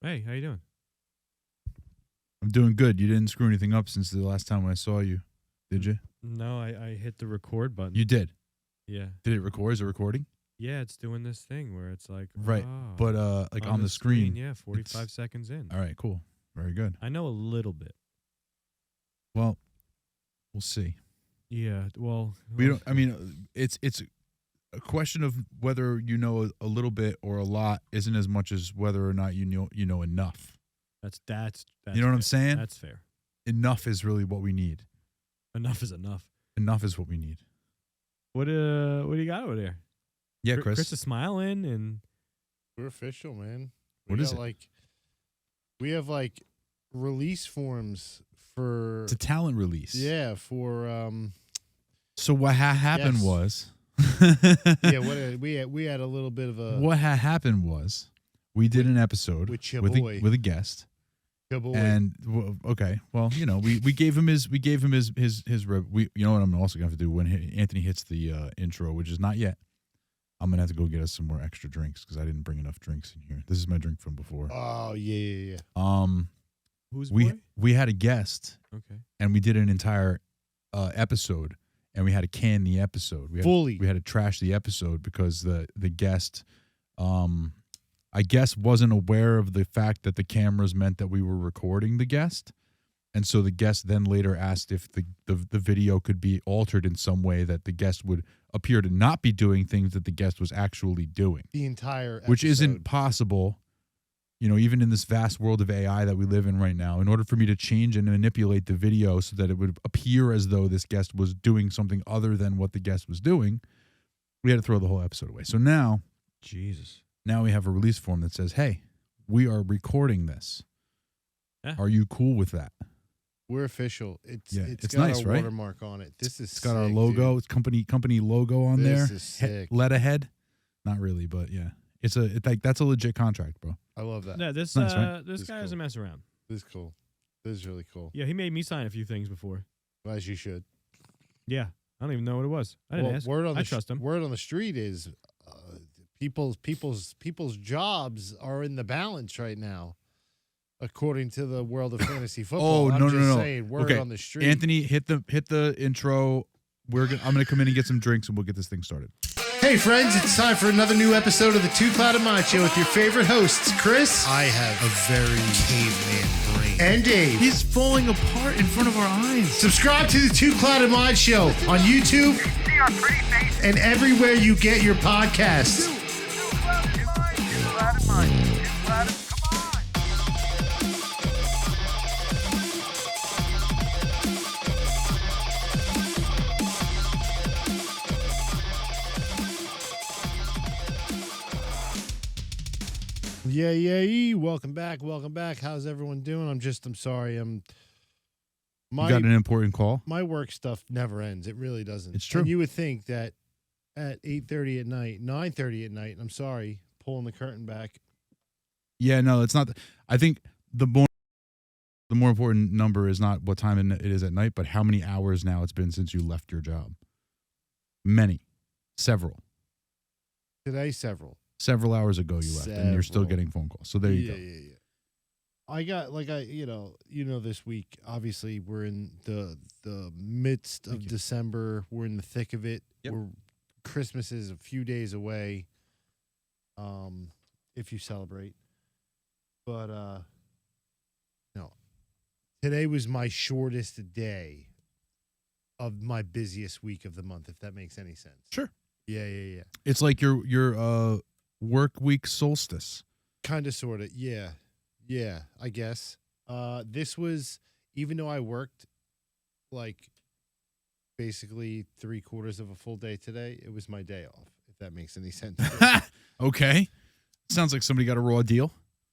Hey, how you doing? I'm doing good. You didn't screw anything up since the last time I saw you, did you? No, I hit the record button. You did. Yeah. Did it record? Is it recording? Yeah, it's doing this thing where it's like Right. ah, But like on the screen. Yeah, 45 seconds in. All right, cool. Very good. I know a little bit. Well, we'll see. Yeah, well, We don't I mean it's a question of whether you know a little bit or a lot isn't as much as whether or not you know enough. That's You know what I'm fair. saying? That's fair. Enough is really what we need. Enough is enough. Enough is what we need. What do you got over there? Yeah, Chris. Chris is smiling and We're official, man. What is it? We have release forms for It's a talent release. for So what happened Yes. was we had a little bit of a what happened was we did an episode with your with boy. a guest. Double And okay, well, you know, we gave him his we you know what I'm also gonna have to do when Anthony hits the intro, which is not yet. I'm gonna have to go get us some more extra drinks because I didn't bring enough drinks in here. This is my drink from before. Oh yeah. who's We boy? we had a guest Okay. and we did an entire episode and we had to can the episode. Fully. We had to trash the episode because the guest I guess wasn't aware of the fact that the cameras meant that we were recording the guest. And so the guest then later asked if the video could be altered in some way that the guest would appear to not be doing things that the guest was actually doing, The entire episode. which isn't possible, you know, even in this vast world of AI that we live in right now. In order for me to change and manipulate the video so that it would appear as though this guest was doing something other than what the guest was doing, we had to throw the whole episode away. So now we have a release form that says, hey, we are recording this. Yeah. Are you cool with that? We're official. It's It's got nice, our right? watermark on it. This is It's got our sick, logo. dude. It's company logo on there. This is sick. Letterhead. Not really, but yeah. It's that's a legit contract, bro. I love that. Yeah, this Nice, right? this This guy is doesn't cool. mess around. This is cool. This is really cool. Yeah, he made me sign a few things before. As you should. Yeah. I don't even know what it was. I didn't ask. I trust him. Word on the street is people's jobs are in the balance right now, according to the world of fantasy football. Oh, I'm no, just no. saying, word Okay, on the street. Anthony, hit the intro. I'm gonna come in and get some drinks and we'll get this thing started. Hey friends, it's time for another new episode of the Two Clouded Mind Show with your favorite hosts, Chris. I have a very caveman brain. And Dave. He's falling apart in front of our eyes. Subscribe to the Two Clouded Mind Show on YouTube and everywhere you get your podcasts. Yeah. Welcome back. How's everyone doing? I'm sorry. You got an important call. My work stuff never ends. It really doesn't. It's true. And you would think that at 8:30 at night, 9:30 at night, I'm sorry, pulling the curtain back. Yeah, no, it's not. I think the more important number is not what time it is at night, but how many hours now it's been since you left your job. Several Today, several. hours ago you left, and you're still Several. getting phone calls. So there you go. Yeah. I got this week. Obviously, we're in the midst of December. We're in the thick of it. Yep. Christmas is a few days away. If you celebrate, but no. Today was my shortest day of my busiest week of the month. If that makes any sense. Sure. Yeah. It's like your work week solstice. Kind of, sort of. Yeah, I guess. This was, even though I worked basically 3/4 of a full day today, it was my day off, if that makes any sense. Okay. Sounds like somebody got a raw deal.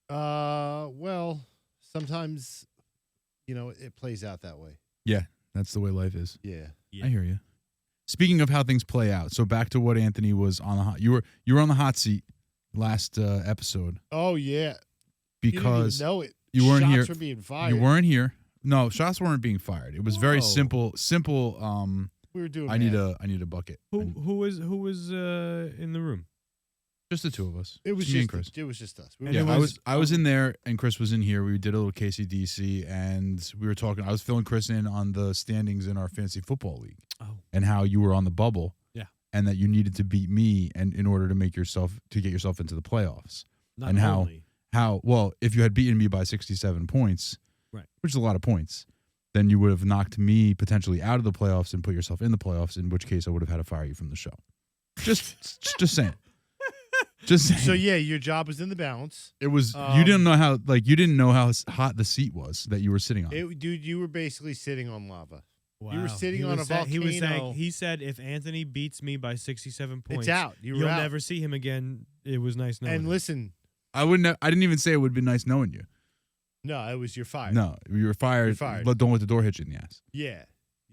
Well, sometimes, it plays out that way. Yeah, that's the way life is. Yeah. I hear you. Speaking of how things play out, so back to what Anthony was on the hot. You were on the hot seat last episode Oh, yeah. because you didn't even know it. you weren't Shots here. were being fired. You weren't here. No, shots weren't being fired. It was very Whoa. simple. We were doing I need math. a bucket. Who was in the room? Just the two of us. It was Just me and just Chris. it was just us. We And were- Yeah, I was in there and Chris was in here. We did a little KCDC and we were talking. I was filling Chris in on the standings in our fantasy football league and how you were on the bubble. Yeah. And that you needed to beat me and in order to get yourself into the playoffs. Not And how- only. Well, if you had beaten me by 67 points, Right. which is a lot of points, then you would have knocked me potentially out of the playoffs and put yourself in the playoffs, in which case I would have had to fire you from the show. Just saying. Just saying. So yeah, your job was in the balance. It was you didn't know how hot the seat was that you were sitting on. Dude, you were basically sitting on lava. Wow. You were sitting on a He was saying, volcano. he said, if Anthony beats me by 67 points, It's out. You were you'll out. never see him again. It was nice knowing And him. listen, I didn't even say it would be nice knowing you. no, it was you're fired. No, you were fired. You're fired. But don't let the door hit you in the ass. Yeah.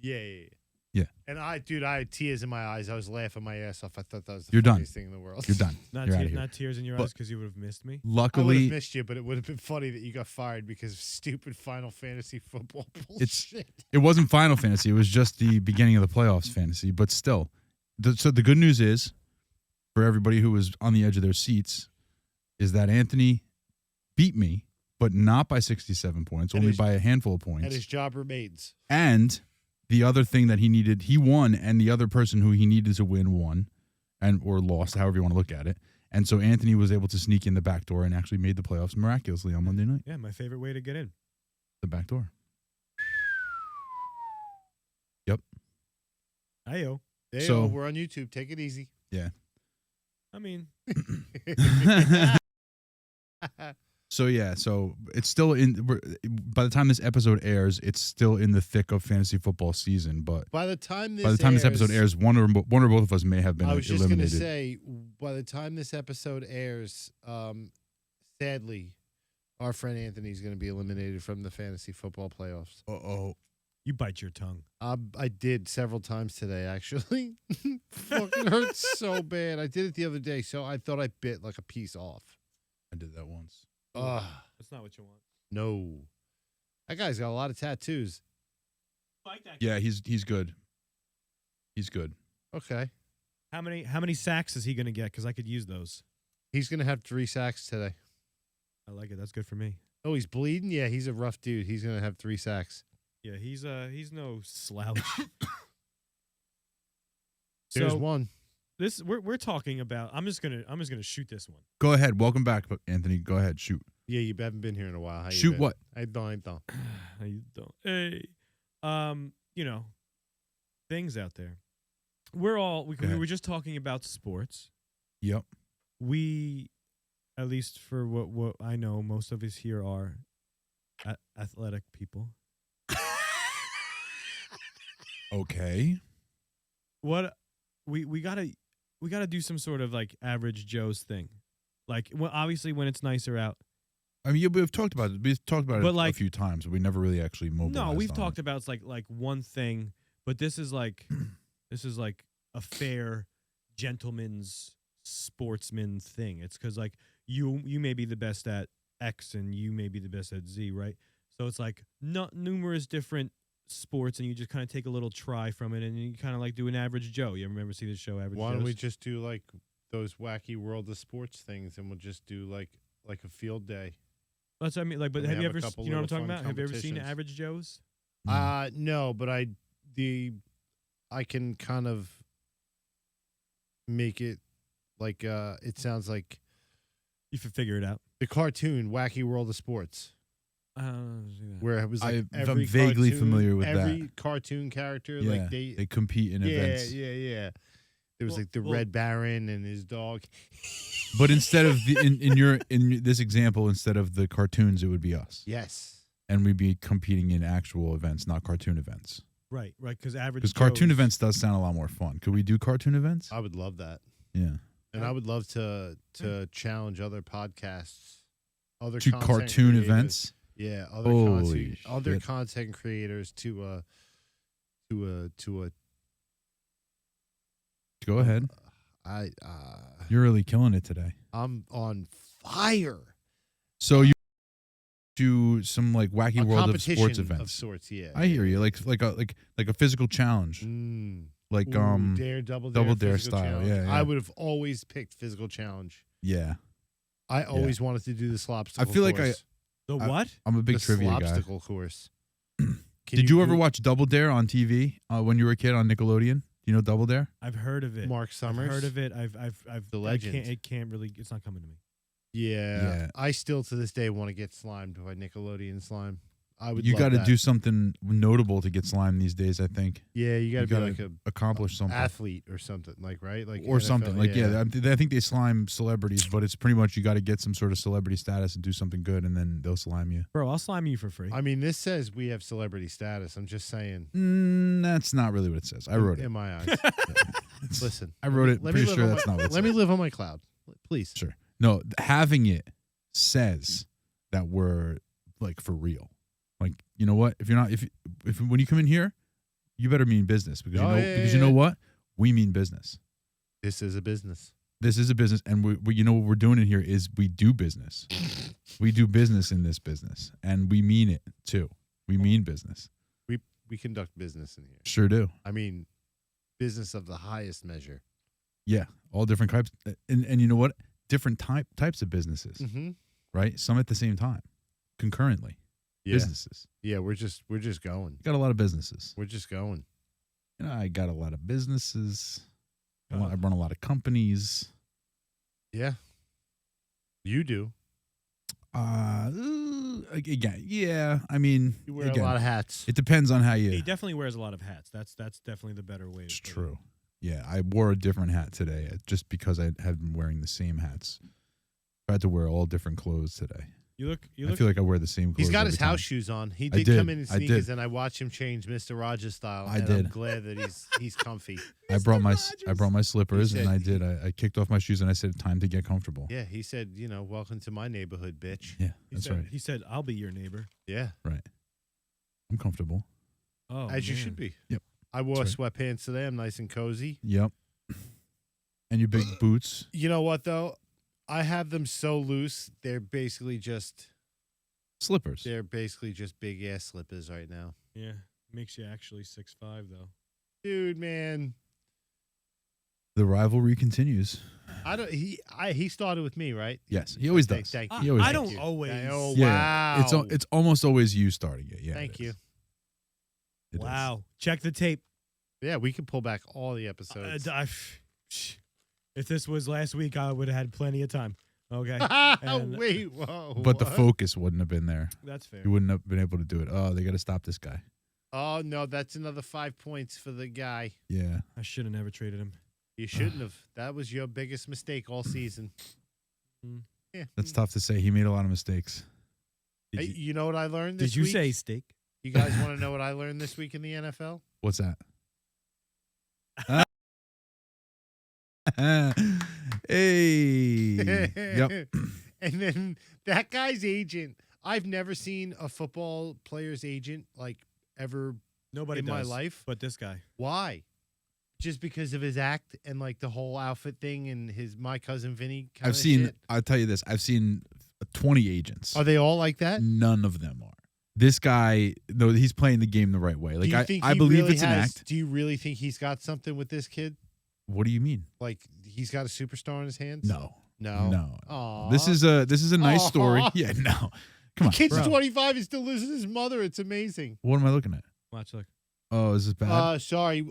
Yeah. And I had tears in my eyes. I was laughing my ass off. I thought that was the You're done. funniest thing in the world. You're done. not, You're te- out of here. not tears in your But- eyes because you would have missed me. I would Luckily, have missed you, but it would have been funny that you got fired because of stupid Final Fantasy football bullshit. it wasn't Final Fantasy. It was just the beginning of the playoffs fantasy. But still, so the good news is, for everybody who was on the edge of their seats, is that Anthony beat me, but not by 67 points, And only his- by a handful of And points. his job remains. And the other thing that he needed, he won, and the other person who he needed to win won, or lost, however you want to look at it. And so Anthony was able to sneak in the back door and actually made the playoffs miraculously on Monday night. Yeah, my favorite way to get in. The back door. Ayo. There you So- go. We're on YouTube. Take it easy. I mean, So yeah, so it's still by the time this episode airs, it's still in the thick of fantasy football season. But By the time this episode airs, one or both of us may have been I was just going to eliminated. say, by the time this episode airs, sadly, our friend Anthony's going to be eliminated from the fantasy football playoffs. Uh-oh. you bite your tongue. I did several times today, actually. Fucking hurts so bad. I did it the other day, so I thought I bit like a piece off. I did that once. Ugh, That's not what you want. no. That guy's got a lot of tattoos. Like that. Yeah, he's good. He's good. Okay. How many sacks is he going to get? Because I could use those. He's going to have 3 sacks today. I like it. That's good for me. Oh, he's bleeding? Yeah, he's a rough dude. He's going to have 3 sacks. Yeah, he's no slouch. There's So one. this we're talking about. I'm just gonna shoot this one. Go ahead. Welcome back, Anthony. Go ahead. Shoot. Yeah, you haven't been here in a while. How you Shoot been? what? I don't. How you don't? Hey, things out there. We ahead. were just talking about sports. Yep. We, at least for what I know, most of us here are athletic people. Okay. What we gotta do some sort of like average Joe's thing, like obviously when it's nicer out. I mean, we've talked about it. We've talked about But, it like- a few times, but we never really actually mobilized. No, we've on talked it. about it's like one thing, but this is like a fair gentleman's sportsman thing. It's because like you may be the best at X and you may be the best at Z, right? So it's like not numerous different sports, and you just kind of take a little try from it, and you kind of like do an average Joe. You remember see the show Average Why don't Joes? we just do like those wacky world of sports things, and we'll just do like a field day? That's what I mean. Like, but And we have you have a ever? couple You know what I'm little talking fun about? Have you ever seen competitions. Average Joes? No, but I can kind of make it like it sounds like You can figure it out. the cartoon Wacky World of Sports, where it was like I'm every vaguely cartoon- familiar with every that. cartoon character. Yeah, Like they compete in yeah, events. yeah. There was Well- like the well- Red Baron and his dog. But instead of in this example, instead of the cartoons, it would be us, Yes. and we'd be competing in actual events, not cartoon events. Right. Because Average Because cartoon Joes- events does sound a lot more fun. Could we do cartoon events? I would love that. Yeah. And I would love to challenge other podcasts, other To content cartoon creators. events. Yeah, Holy other shit. content creators to Go ahead. You're really killing it today. I'm on fire. So you do some like wacky A world of sports competition events. of sorts, yeah. I hear you. Like a physical challenge. Mm. Like Ooh, dare, double dare Double Dare physical style, challenge. yeah, yeah. I would have always picked physical challenge. Yeah. I always wanted to do the slopsticle I feel like course. The I- what? I'm a big the trivia guy. slopsticle course. Did you ever watch Double Dare on TV when you were a kid on Nickelodeon? You know Double Dare? I've heard of it. Mark Summers? I've heard of it. I've The I legend. It can't really. It's not coming to me. Yeah. Yeah. I still to this day want to get slimed by Nickelodeon slime. I would. You got to do something notable to get slime these days, I think. Yeah, you got to be gotta like a accomplish something. athlete or something, like right, like Or NFL, something. Like, I think they slime celebrities, but it's pretty much you got to get some sort of celebrity status and do something good, and then they'll slime you. Bro, I'll slime you for free. I mean, this says we have celebrity status. I'm just saying. That's not really what it says. I wrote it. In my eyes. Listen, I wrote it. let me Pretty live sure on that's my- not what it Let me says. live on my cloud, please. Sure. No, having it says that we're like for real. Like, you know what? If you're not, if when you come in here, you better mean business because you know what? We mean business. This is a business. This is a business, and we you know what we're doing in here is we do business. We do business in this business, and we mean it too. We mean business. We conduct business in here. Sure do. I mean, business of the highest measure. Yeah, all different types, and you know what? Different types of businesses, Mm-hmm. right? Some at the same time, concurrently. Yeah, Businesses. yeah. We're just going. Got a lot of businesses. We're just going. You know, I got a lot of businesses. I Oh. run a lot of companies. Yeah, you do. Again, yeah. I mean, You wear again, a lot of hats. it depends on how He you. definitely wears a lot of hats. That's definitely the better way. It's to put it. true. Yeah, I wore a different hat today just because I had been wearing the same hats. I had to wear all different clothes today. You look. I feel like I wear the same clothes. He's got every his time. house shoes on. He I did did. come in I sneakers, did. and I watched him change Mr. Rogers style. I and did. I'm glad that he's comfy. I brought my slippers He and I said- did. I kicked off my shoes and I said, "Time to get comfortable." Yeah, he said, welcome to my neighborhood, bitch. Yeah, He that's said, right. He said, "I'll be your neighbor." Yeah, Right. I'm comfortable. Oh, as you man. should be. Yep, I wore that's sweatpants today. I'm nice and cozy. Yep. And your big boots. You know what though? I have them so loose. They're basically just Slippers. big ass slippers right now. Yeah, makes you actually 6'5" though. Dude, man. The rivalry continues. He started with me, right? Yes, he always Thank- does. Thank He you. always I does. don't always. Oh, Yeah, wow. it's almost always you starting it. Yeah. Thank it you. is. It is. Wow. Check the tape. Yeah, we can pull back all the episodes. If this was last week, I would have had plenty of time. Okay, and- Wait, whoa. But the what? focus wouldn't have been there. that's fair. You wouldn't have been able to do it. Oh, they got to stop this guy. Oh no, that's another 5 points for the guy. Yeah. I should have never traded him. You shouldn't have. That was your biggest mistake all season. Mm. Yeah. That's tough to say. He made a lot of mistakes. Did Hey, you, you know what I learned this did you week? say steak? You guys want to know what I learned this week in the NFL? What's that? Hey. Yep. And then that guy's agent. I've never seen a football player's agent like ever Nobody in does, my life. but this guy. Why? Just because of his act and like the whole outfit thing and his My Cousin Vinny kind I've seen, I'll tell you this. I've seen 20 agents. Are they all like that? None of them are. This guy, no, he's playing the game the right way. Do Like you think I he believe really it's an has- act. Do you really think he's got something with this kid? What do you mean? Like he's got a superstar in his hands? No. No. No. Aw. This is a nice story. Aw. Yeah, no. Come on. Kid's bro. 25 and still lives with his mother. It's amazing. What am I looking at? Watch, look. Oh, is this bad? Sorry.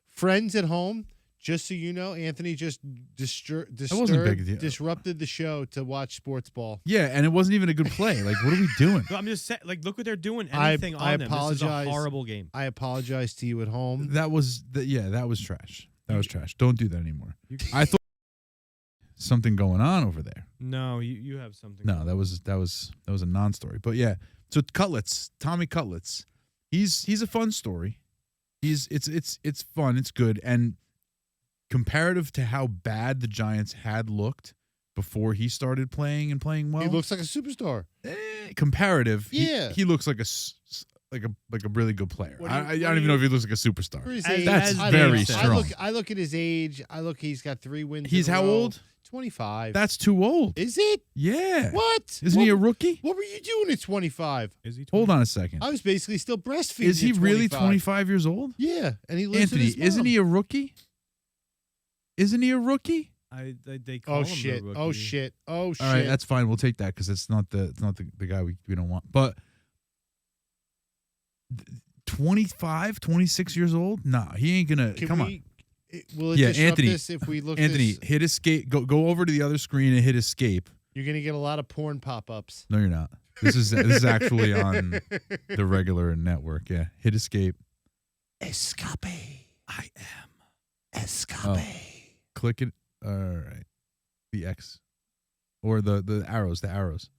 Friends at home. Just so you know, Anthony just wasn't a big deal. disrupted the show to watch sports ball. Yeah, and it wasn't even a good play. Like, what are we doing? No, I'm just saying, like, look what they're doing. I Anything on them. This is apologize. a horrible game. I apologize to you at home. That was trash. That was trash. Don't do that anymore. I thought something going on over there. No, you have something. No, that was a non-story. But yeah, so Cutlets, Tommy Cutlets, he's a fun story. It's fun. It's good. And comparative to how bad the Giants had looked before he started playing and playing well, He looks like a superstar. comparative. Yeah. he looks like a really good player. What do you- I what don't do even know you- if he looks like a superstar. For his As- age, That's I very look- strong. I look at his age. He's got 3 wins. He's in a how row. old? 25. That's too old. Is it? Yeah. What? Isn't he a rookie? What were you doing at 25? Is he? Hold on a second. I was basically still breastfeeding. Is he at really 25. 25 years old? Yeah, and he lives Anthony, with his isn't mom. he a rookie? Isn't he a rookie? They call Oh him shit! the Oh rookie. shit! Oh shit! All right, that's fine. We'll take that because it's not the guy we don't want. But 25, 26 years old? Nah, he ain't gonna. Can Come on. Will it Yeah, disrupt Anthony, this if we look? Anthony, This, hit escape. Go over to the other screen and hit escape. you're gonna get a lot of porn pop-ups. No, you're not. This is actually on the regular network. Yeah, hit escape. Escape. I am. Escape. Oh. Click it. All right, the X, or the arrows. The arrows.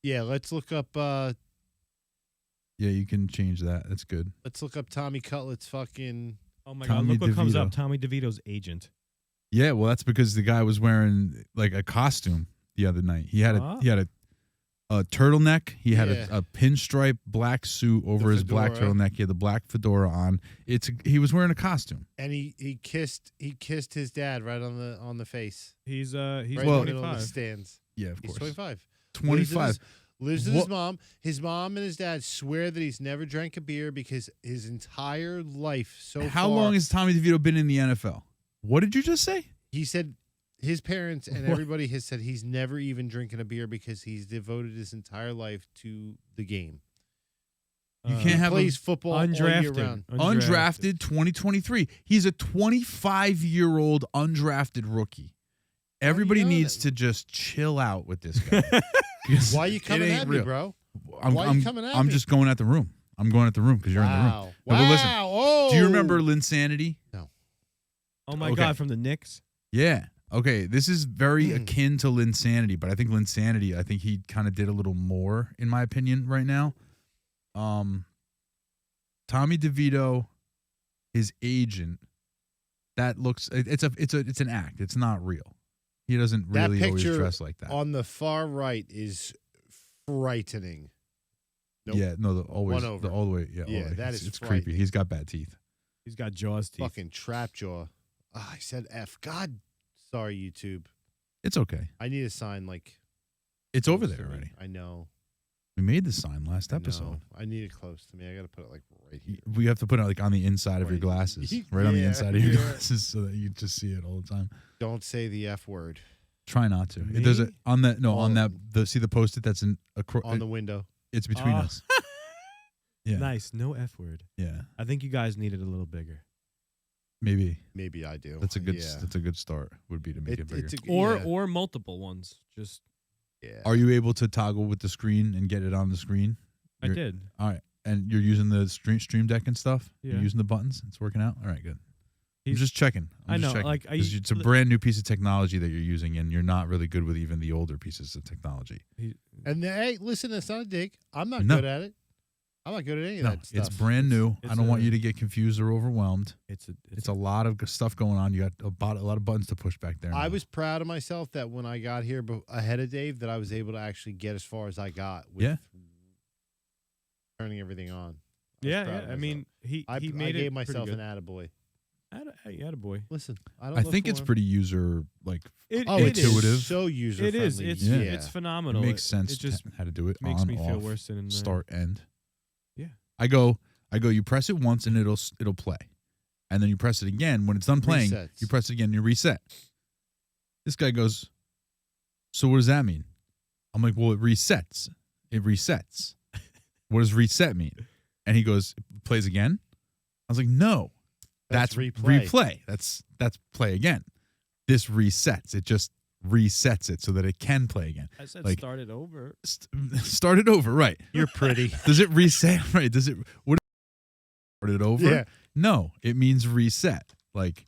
Yeah, let's look up. Yeah, you can change that. That's good. Let's look up Tommy Cutlet's fucking. Oh my Tommy God! Look what comes DeVito. up. Tommy DeVito's agent. Yeah, well, that's because the guy was wearing like a costume the other night. He had a turtleneck. He had Yeah. a pinstripe black suit over his black fedora. turtleneck. He had the black fedora on. He was wearing a costume. And he kissed his dad right on the face. He's Right in the Well- middle of the 25. stands. Yeah, of He's course. 25. 25. Lives with his What- mom. His mom and his dad swear that he's never drank a beer because his entire life so far. How long has Tommy DeVito been in the NFL? What did you just say? He said his parents and What? everybody has said he's never even drinking a beer because he's devoted his entire life to the game. You can't have Plays football all year undrafted. round. undrafted 2023. He's a 25-year-old undrafted rookie. Everybody know needs that? to just chill out with this guy. 'Cause Why are you it coming ain't at me, real. bro? I'm, Why are you I'm- coming at I'm me? just going at the room. I'm going at the room because you're in the room. Wow. No, but listen, Oh. do you remember Linsanity? Oh my Okay. God! From the Knicks. Yeah. Okay. This is very Mm. akin to Linsanity, but I think Linsanity, I think he kind of did a little more, in my opinion, right now. Tommy DeVito, his agent, that looks it's an act. It's not real. He doesn't That really always picture dress like that. On the far right is frightening. Nope. Yeah, no, One over. all the way. Yeah, all Yeah, the way. that it's, is it's creepy. frightening. He's got bad teeth. He's got Jaws teeth. Fucking trap jaw. Ah, I said F. God, sorry, YouTube. It's okay. I need a sign like. It's over close there to me. already. I know. We made the sign last I episode. know. I need it close to me. I got to put it like right here. We have to put it like on the inside of your Right. glasses, right on the Yeah, inside of your yeah. glasses, so that you just see it all the time. Don't say the F word Try not to. It does it Me? on that. No, All on of that. See the post-it that's in on the window. It's between Oh. us. Yeah. Nice. No F word. Yeah. I think you guys need it a little bigger. Maybe Maybe I do. that's a good. Yeah. That's a good start. Would be to make it bigger. It's a, Or yeah. or multiple ones. Just yeah. Are you able to toggle with the screen and get it on the screen? I You're- did. All right. And you're using the stream deck and stuff. Yeah. You're using the buttons. It's working out. All right. Good. I'm He's- just checking. I I'm just know, checking. like, 'Cause it's a brand new piece of technology that you're using, and you're not really good with even the older pieces of technology. And hey, listen, it's not a dig. I'm not No. good at it. I'm not good at any of No, that stuff. it's brand new. I it's don't want a- you to get confused or overwhelmed. It's It's a lot of stuff going on. You got a lot of buttons to push back there. I now. was proud of myself that when I got here ahead of Dave, that I was able to actually get as far as I got with Yeah. turning everything on. I was yeah, proud yeah. of I myself. mean, he I made gave it myself pretty an good. attaboy. Hey, attaboy. Listen, I don't. I look think for it's him. pretty user like. Oh, it it's is. intuitive. so user It is. friendly. It's Yeah. it's phenomenal. It makes sense. It just how to do it. makes on, me feel off, worse than Start end. Yeah. I go. You press it once and it'll play, and then you press it again when it's done playing. Resets. You press it again. And you reset. This guy goes. So what does that mean? I'm like, well, it resets. It resets. What does reset mean? And he goes, plays again. I was like, no, that's replay. That's play again. This resets. It just resets it so that it can play again. I said like- start it over. Start it over, right? You're pretty. Does it reset? Right? Does it? What? Start it over? Yeah. No, it means reset. Like,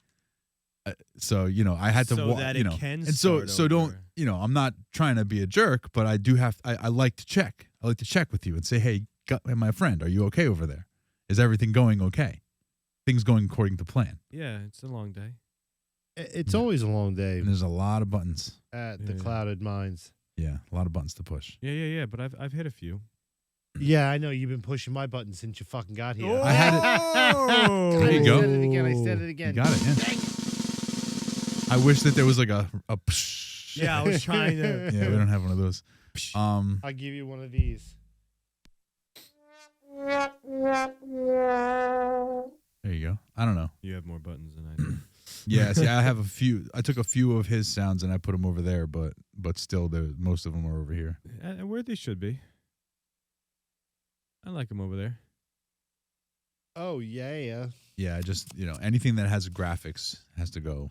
so I had to, So that it can and so start don't over. I'm not trying to be a jerk, but I do have. I like to check. I like to check with you and say, hey, my friend, are you okay over there? Is everything going okay? Things going according to plan? Yeah, it's a long day. It's always a long day And there's a lot of buttons. at the Yeah. Clouded Minds. Yeah, a lot of buttons to push. Yeah. But I've hit a few. Yeah, I know you've been pushing my button since you fucking got here. I had it. There you go. I said it again. I said it again. You got it. Yeah. Dang it. I wish that there was like a psh. Yeah, I was trying to. Yeah, we don't have one of those. I'll give you one of these. There you go. I don't know. You have more buttons than I do. Yeah, see, I have a few. I took a few of his sounds and I put them over there, but still, most of them are over here. Where they should be. I like them over there. Oh yeah. Yeah, I just anything that has graphics has to go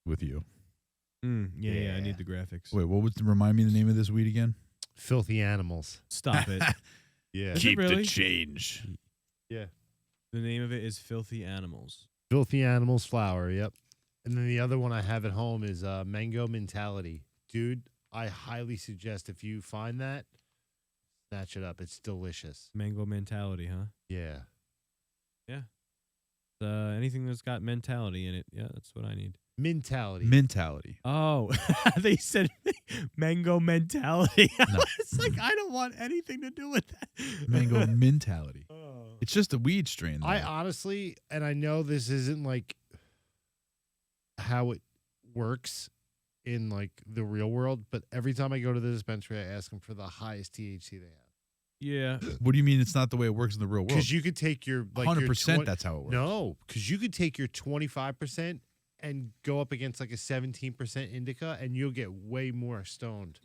with you. Yeah, I need the graphics. Wait, what was remind me the name of this weed again? Filthy animals. Stop it. Yeah. Is it really? change. Yeah. The name of it is Filthy Animals. Filthy animals flower. Yep. And then the other one I have at home is Mango Mentality. Dude, I highly suggest if you find that, snatch it up. It's delicious. Mango Mentality, huh? Yeah. Anything that's got mentality in it. Yeah, that's what I need. Mentality. Oh, they said Mango Mentality. No. It's like, I don't want anything to do with that. Mango mentality. Oh. It's just a weed strain. Though. I honestly, and I know this isn't like how it works in like the real world, but every time I go to the dispensary, I ask them for the highest THC they have. Yeah. What do you mean it's not the way it works in the real world? Because you could take your 100%. That's how it works. No, because you could take your 25% and go up against like a 17% indica, and you'll get way more stoned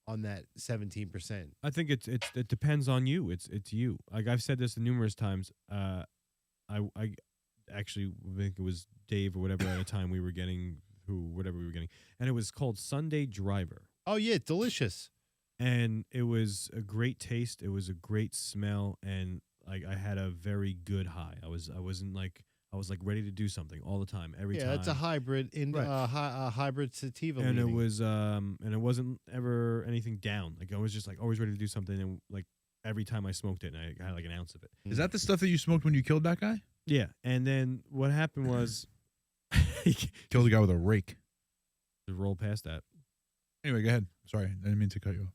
on that 17%. I think it depends on you. It's you. Like I've said this numerous times. I actually think it was Dave or whatever at a time we were getting whatever we were getting, and it was called Sunday Driver. Oh yeah, delicious. And it was a great taste. It was a great smell, and like I had a very good high. I was ready to do something all the time, every time. Yeah, it's a hybrid hybrid sativa. And leaning. it was and it wasn't ever anything down. Like I was just like always ready to do something, and like every time I smoked it, and I had like an ounce of it. Is that the stuff that you smoked when you killed that guy? Yeah, and then what happened was, Killed a guy with a rake. just roll past that. Anyway, go ahead. Sorry, I didn't mean to cut you off.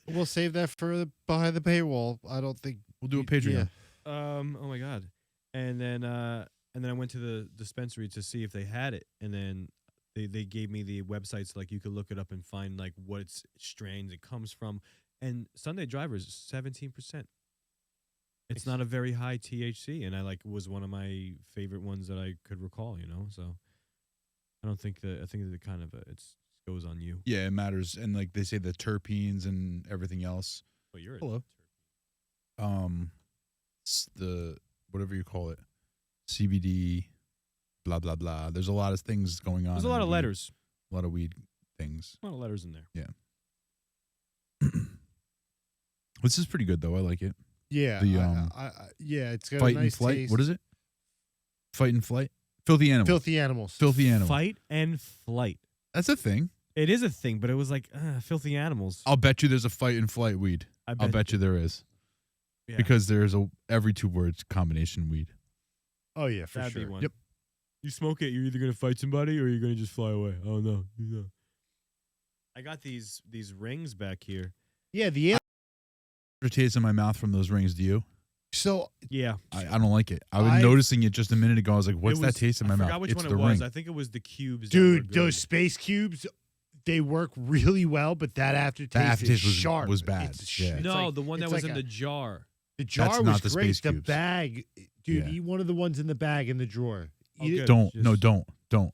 We'll save that for behind the paywall. I don't think We'll do a Patreon. Yeah. Oh my god. And then I went to the dispensary to see if they had it, and then they gave me the websites like you could look it up and find like what its strains it comes from. And Sunday Driver is 17%. It's not a very high THC, and I was one of my favorite ones that I could recall, So I think that it kind of it goes on you. Yeah, it matters, and like they say, the terpenes and everything else. But you're Hello. The whatever you call it, CBD, blah blah blah. There's a lot of things going on. There's a lot of letters. A lot of weed things. A lot of letters in there. Yeah. This is pretty good though. I like it. Yeah. The, yeah, it's got Fight a nice and flight. taste. What is it? Fight and flight. Filthy animal. Filthy animals. Filthy animal. Fight and flight. That's a thing. It is a thing, but it was like filthy animals. I'll bet you there's a fight and flight weed. I'll bet you there is. Yeah. Because there's every 2 words combination weed. Oh yeah, for That'd sure. be one. Yep. You smoke it, you're either gonna fight somebody or you're gonna just fly away. Oh no. I got these rings back here. Yeah, the Taste in my mouth from those rings. Do you? so Yeah. I don't like it. I was noticing it just a minute ago. I was like, "What's that taste in my I mouth?" forgot which It's one the it was. ring. I think it was the cubes. that were dude, good. those space cubes, they work really well, but that aftertaste, aftertaste is sharp. was bad. It's Yeah. it's No, like- the one that it's was like in the jar. the jar That's was not the great. space The cubes. bag, dude, Yeah. eat one of the ones in the bag in the drawer. Oh, Eat good. Don't. Just- No, don't.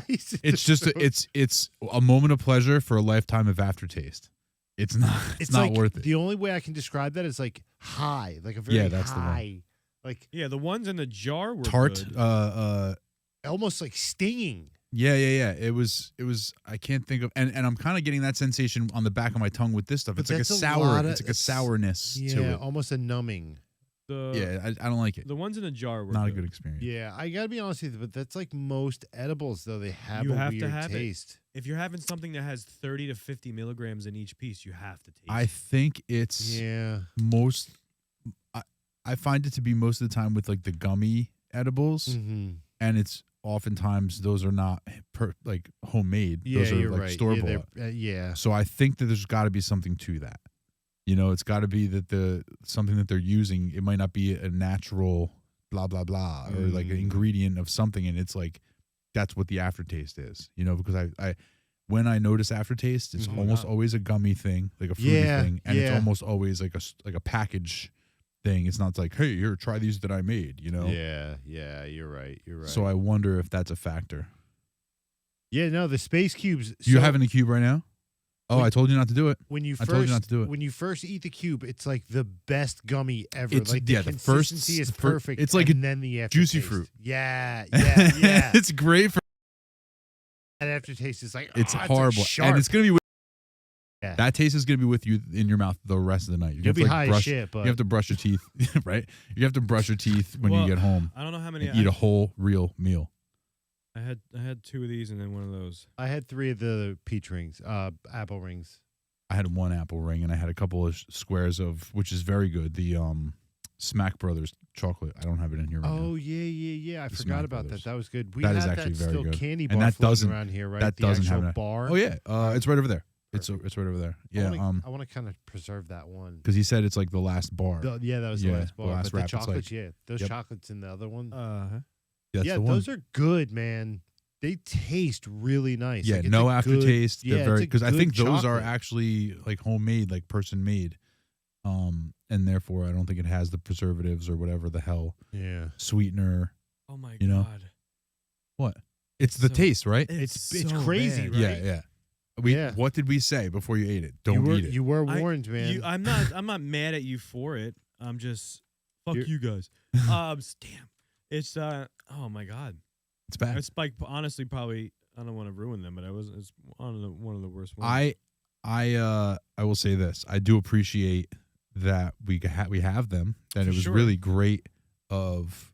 it. It's just it's a moment of pleasure for a lifetime of aftertaste. It's not. It's not like, worth it. The only way I can describe that is like high, like a very that's the one. high, like Yeah, the ones in the jar were Tart. good. almost like stinging. Yeah. It was. I can't think of. And I'm kind of getting that sensation on the back of my tongue with this stuff. But It's like a that's a sour. lot of- It's like a sourness to Yeah, it. almost a numbing. The Yeah, I don't like it. the ones in the jar were Not a good. good experience. Yeah, I gotta be honest with you, but that's like most edibles, though. They have You a have to weird have it. taste. If you're having something that has 30 to 50 milligrams in each piece, you have to taste. I think it's Yeah, most. I find it to be most of the time with like the gummy edibles, mm-hmm. and it's oftentimes those are not like homemade. Yeah, those are you're like right. store Yeah, bought. yeah. So I think that there's got to be something to that. It's got to be that something that they're using. It might not be a natural blah blah blah or like an ingredient of something, and it's like that's what the aftertaste is. Because I when I notice aftertaste, it's Mhm. almost always a gummy thing, like a fruity Yeah, thing, and it's yeah. almost always like a package thing. It's not like, hey, here, try these that I made. You know. Yeah, you're right. You're right. So I wonder if that's a factor. yeah, no, the space cubes. Do you so having a cube right now? Oh, When- I told you not to do it. when you I first told you not to do it. when you first eat the cube, it's like the best gummy ever. It's- like the yeah, the first- consistency is the fir- perfect. it's like and then the juicy aftertaste. fruit. Yeah. It's great for. That aftertaste is like It's like horrible, sharp. and it's gonna be. Yeah. That taste is gonna be with you in your mouth the rest of the night. You You'll have be to, like, high as brush. shit, but You have to brush your teeth, right? You have to brush your teeth when Well, you get home I don't know how many. and eat a whole real meal. I had 2 of these and then one of those. I had 3 of the peach rings, apple rings. I had one apple ring and I had a couple of squares of, which is very good. The Smack Brothers chocolate. I don't have it in here right now. Oh yeah. I The forgot Smack about Brothers. that. That was good. We That had is actually that very still good. candy And bar that floating doesn't- around here, right? that the doesn't have actual that. bar. Oh yeah, it's right over there. It's Perfect. right over there. Yeah, I want to kind of preserve that one. because he said it's like the last bar. Yeah, that was the Yeah, last the bar. last but wrap, the it's chocolates, like- yeah, those Yep. chocolates in the other one. That's yeah, the one. those are good, man. They taste really nice. Yeah, Like, it's no a good- aftertaste. yeah, They're it's very a because I good think those are chocolate. actually like homemade, like person made, and therefore I don't think it has the preservatives or whatever the hell Yeah, sweetener. Oh my You know? god. What? It's the So- taste, right? It's so crazy, bad. right? Yeah. Yeah. What did we say before you ate it? Don't eat it. You were I- warned, man. I'm not mad at you for it. I'm just fuck You're- you guys. Damn. It's oh my god. It's bad. It's like honestly probably I don't want to ruin them, but it's one of the worst ones. I will say this. I do appreciate that we have them. That For it was sure. really great of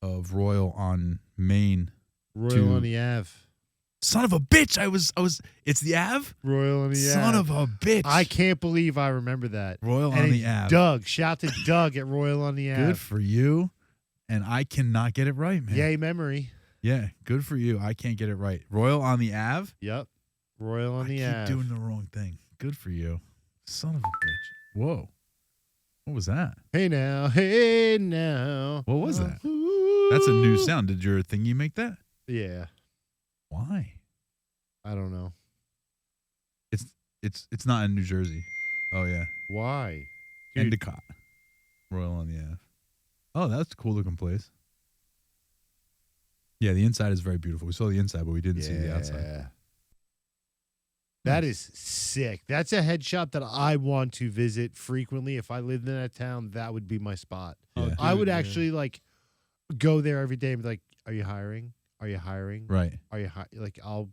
Royal on Maine. Royal on the Ave. Son of a bitch! I was. It's the Ave. Royal on the Son Ave. of a bitch! I can't believe I remember that. Royal And on the it's Ave. Doug. Shout to Doug at Royal on the Ave. Good for you. And I cannot get it right, man. Yay, memory. Yeah, good for you. I can't get it right. Royal on the Ave. Yep. Royal on I the keep Ave. doing the wrong thing. Good for you. Son of a bitch. Whoa. What was that? Hey now. What was that? That's a new sound. Did your thingy make that? Yeah. Why? I don't know. It's not in New Jersey. Oh yeah. Why? Dude. Endicott. Royal on the Ave. Oh, that's a cool looking place. Yeah, the inside is very beautiful. We saw the inside, but we didn't see the outside. That is sick. That's a headshop that I want to visit frequently. If I lived in that town, that would be my spot. Yeah. I would Dude, yeah. actually like go there every day and be like, "Are you hiring? Are you hiring? Right. Are you like? I'll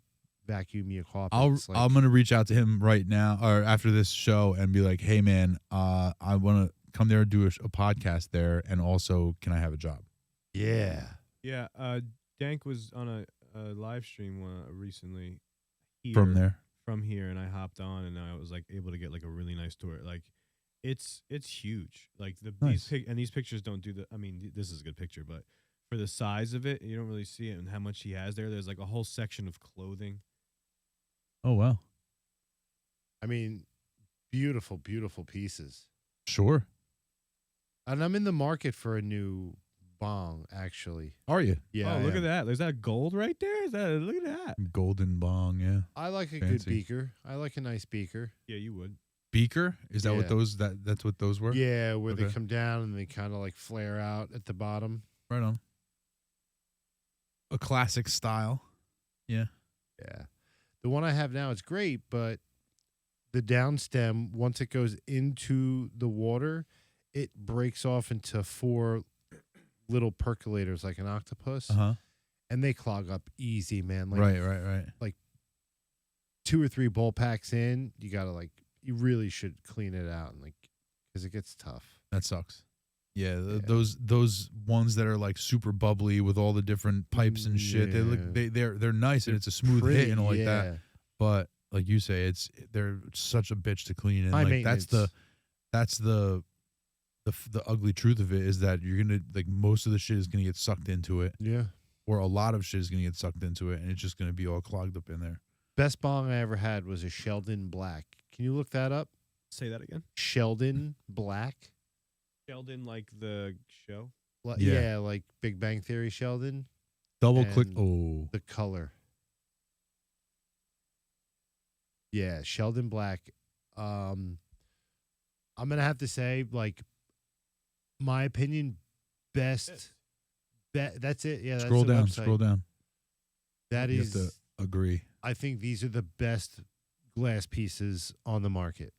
vacuum you a carpet." I'm It's like, gonna reach out to him right now or after this show and be like, "Hey man, I want to come there and do a podcast there, and also can I have a job?" yeah. Yeah, Dank was on a live stream recently here, From there. here, and I hopped on, and I was like able to get like a really nice tour. Like, it's huge. Like Nice. these pictures don't do the. I mean, this is a good picture, but for the size of it, you don't really see it and how much he has there. There's like a whole section of clothing. Oh wow. I mean, beautiful, beautiful pieces. Sure. And I'm in the market for a new bong, actually. Are you? Yeah. oh, I look am. at that! There's that gold right there. Is that? Look at that. Golden bong, yeah. I like a Fancy. good beaker. I like a nice beaker. Yeah, you would. Beaker? Is that Yeah. what that's what those were? Yeah, where they Okay. come down and they kind of like flare out at the bottom. Right on. A classic style. Yeah. Yeah. The one I have now is great, but the down stem, once it goes into the water, it breaks off into 4 little percolators like an octopus, Uh-huh. and they clog up easy, man. Like Right. 2 or 3 bowl packs in, you got to you really should clean it out and because it gets tough. That sucks. Yeah, Yeah. those ones that are like super bubbly with all the different pipes and shit. They look Yeah. they're nice and it's a smooth hit Pretty, and all like yeah. that. But like you say, they're such a bitch to clean and High like that's the maintenance. the ugly truth of it is that you're gonna like most of the shit is gonna get sucked into it, Yeah. or a lot of shit is gonna get sucked into it, and it's just gonna be all clogged up in there. Best bong I ever had was a Sheldon Black. Can you look that up? Say that again. Sheldon Black? Sheldon, like the show. Yeah. Yeah, like Big Bang Theory Sheldon. Double click. And Oh, The color. Yeah, Sheldon Black. I'm gonna have to say, like, my opinion, best. That's it. Yeah, Scroll that's the down. website. Scroll down. That You is. have to agree. I think these are the best glass pieces on the market.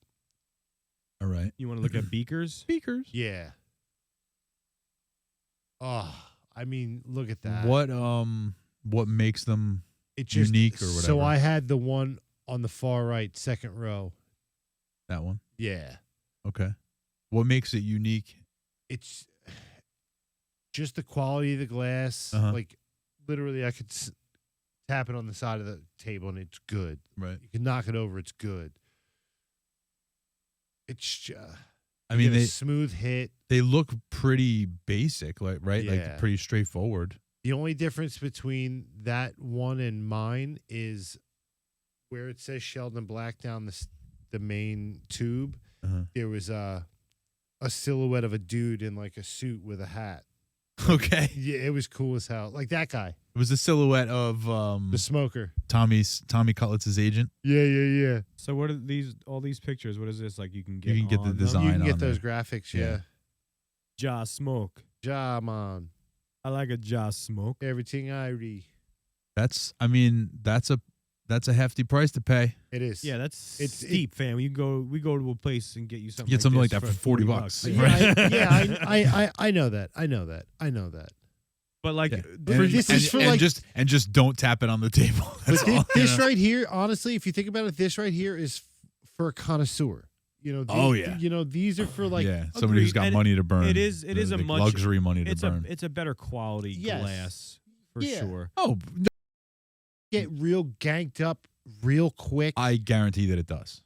All right. You want to look at beakers? Speakers. Yeah. Oh, I mean, look at that. What makes them It just, unique or So whatever? I had the one on the far right, second row. that one? Yeah. Okay. What makes it unique? It's just the quality of the glass. Uh-huh. Like, literally, I could tap it on the side of the table and it's good. Right. You can knock it over, it's good. It's I mean, a smooth hit. they look pretty basic, like right, Yeah. like pretty straightforward. The only difference between that one and mine is where it says Sheldon Black down the main tube. Uh-huh. There was a silhouette of a dude in like a suit with a hat. Okay. Yeah, it was cool as hell. Like that guy, It was the silhouette of the smoker. Tommy Cutlett's agent. Yeah. So what are all these pictures? What is this? Like you can get You can get the on them? design. You can get on those there. graphics. Yeah. Ja smoke. Ja man, I like a Ja smoke. everything I read. That's a hefty price to pay. It is. Yeah, that's It's- steep, fam. We go to a place and get you something. Get something this like that for 40 bucks. Yeah, Right. I know that. I know that. But like, Yeah. For- this is for, like- just don't tap it on the table. That's But all, this you know? right here, honestly, if you think about it, this right here is for a connoisseur. You know. Oh, yeah. You know, these are for like. yeah, somebody who's agreed. got And money to burn. it is a much luxury money to it's burn. a better quality Yes. glass for Yeah. sure. Oh, no, Get real ganked up real quick. I guarantee that it does,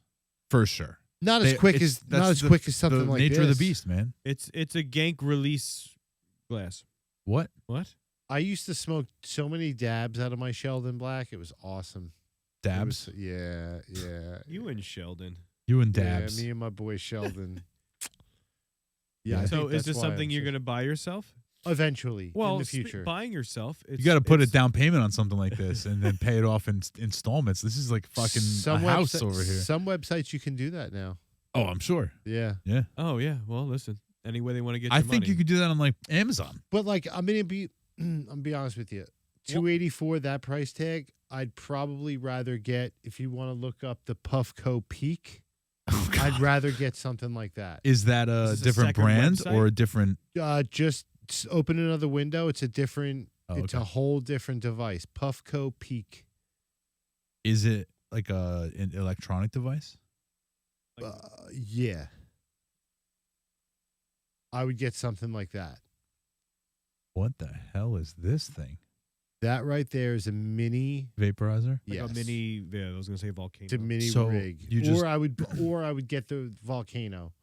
for sure. Not as quick as that's something the like nature this. of the beast, man. It's a gank release glass. What? What? I used to smoke so many dabs out of my Sheldon Black. It was awesome. It Dabs? was- yeah. You and Sheldon. You and dabs. Yeah, me and my boy Sheldon. Yeah. Yeah. I So think is that's this why something I'm you're so- gonna buy yourself? eventually Well, in the future? buying yourself. You got to put a it's- down payment on something like this and then pay it off in installments. This is like fucking a house over here. Some websites you can do that now. Oh, I'm sure. Yeah. Yeah. Oh yeah. Well, listen. Any way they want to get. I your think money. you could do that on like Amazon. But like I'm gonna be honest with you. $284 that price tag, I'd probably rather get if you want to look up the Puffco Peak. Oh, God. I'd rather get something like that. Is that a Is this a different second brand website? or a different? Just open another window. It's a different. Oh, It's okay. a whole different device. Puffco Peak. Is it like an electronic device? Like- Yeah. I would get something like that. What the hell is this thing? That right there is a mini. Vaporizer? Like Yes. a mini. Yeah, I was gonna say volcano. It's a mini So rig. you just- or I would get the volcano.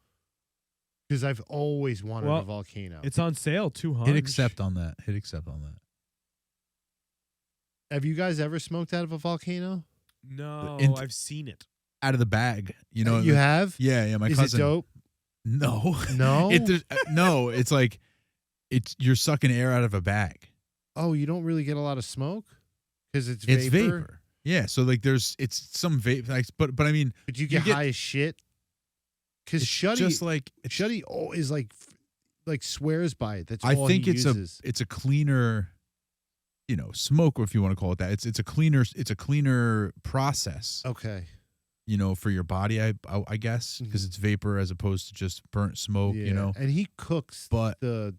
Because I've always wanted Well, a volcano. It's on sale. 200. Hit accept on that. Hit accept on that. Have you guys ever smoked out of a volcano? No, Int- I've seen it. Out of the bag. You know. you have? Yeah. My Is cousin. it dope? No. No? No. It's like you're sucking air out of a bag. Oh, you don't really get a lot of smoke? Because it's It's vapor? vapor. Yeah. So like it's some vape. Like, but I mean, But you get get- high as shit? Because it's Shuddy, just like Shuddy is like swears by it. That's I all think he it's uses. a cleaner, smoke, if you want to call it that. It's a cleaner process, Okay. For your body. I guess because it's vapor as opposed to just burnt smoke. Yeah. And he cooks But the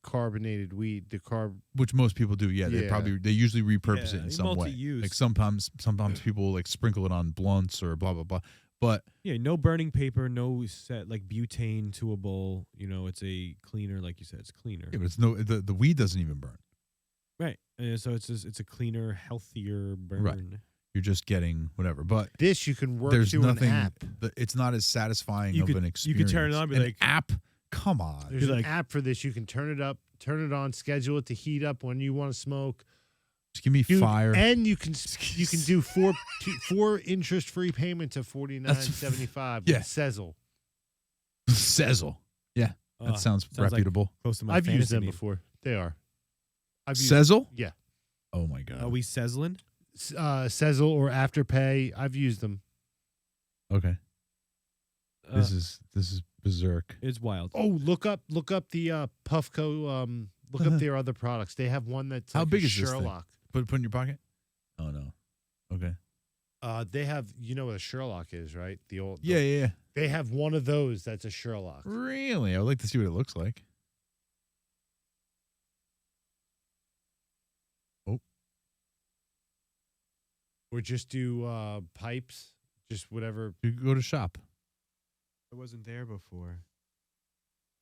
carbonated weed, which most people do. Yeah, Yeah. they usually repurpose Yeah, it in some way. multi-use. Like sometimes people like sprinkle it on blunts or blah blah blah. But Yeah, no burning paper, no set like butane to a bowl. It's a cleaner, like you said, it's cleaner. yeah, but it's the weed doesn't even burn. Right. And so it's a cleaner, healthier burn. Right. You're just getting whatever. But this you can work there's through nothing. an app. It's not as satisfying You of could- an you experience. could turn it on and be An like- app. Come on. There's Be an like- app for this. You can turn it up, turn it on, schedule it to heat up when you want to smoke. Just give me Dude, fire. And you can do four interest free payments of $49.75 yeah. with Sezzle. Sezzle. Yeah, Oh, that sounds like reputable. close to my I've used fantasy them name. before. They are. I've used Sezzle? yeah. Oh my god. Are we Sezzling? Sezzle or Afterpay. I've used them. Okay. This is berserk. It's wild. Oh, look up the Puffco. Look up their other products. They have one that's How like big a is this thing? Sherlock. Put it in your pocket. Oh no. Okay. They have, you know what a Sherlock is, right? The old. Yeah. They have one of those that's a Sherlock. Really? I would like to see what it looks like. Or just do pipes, just whatever. You go to shop. It wasn't there before.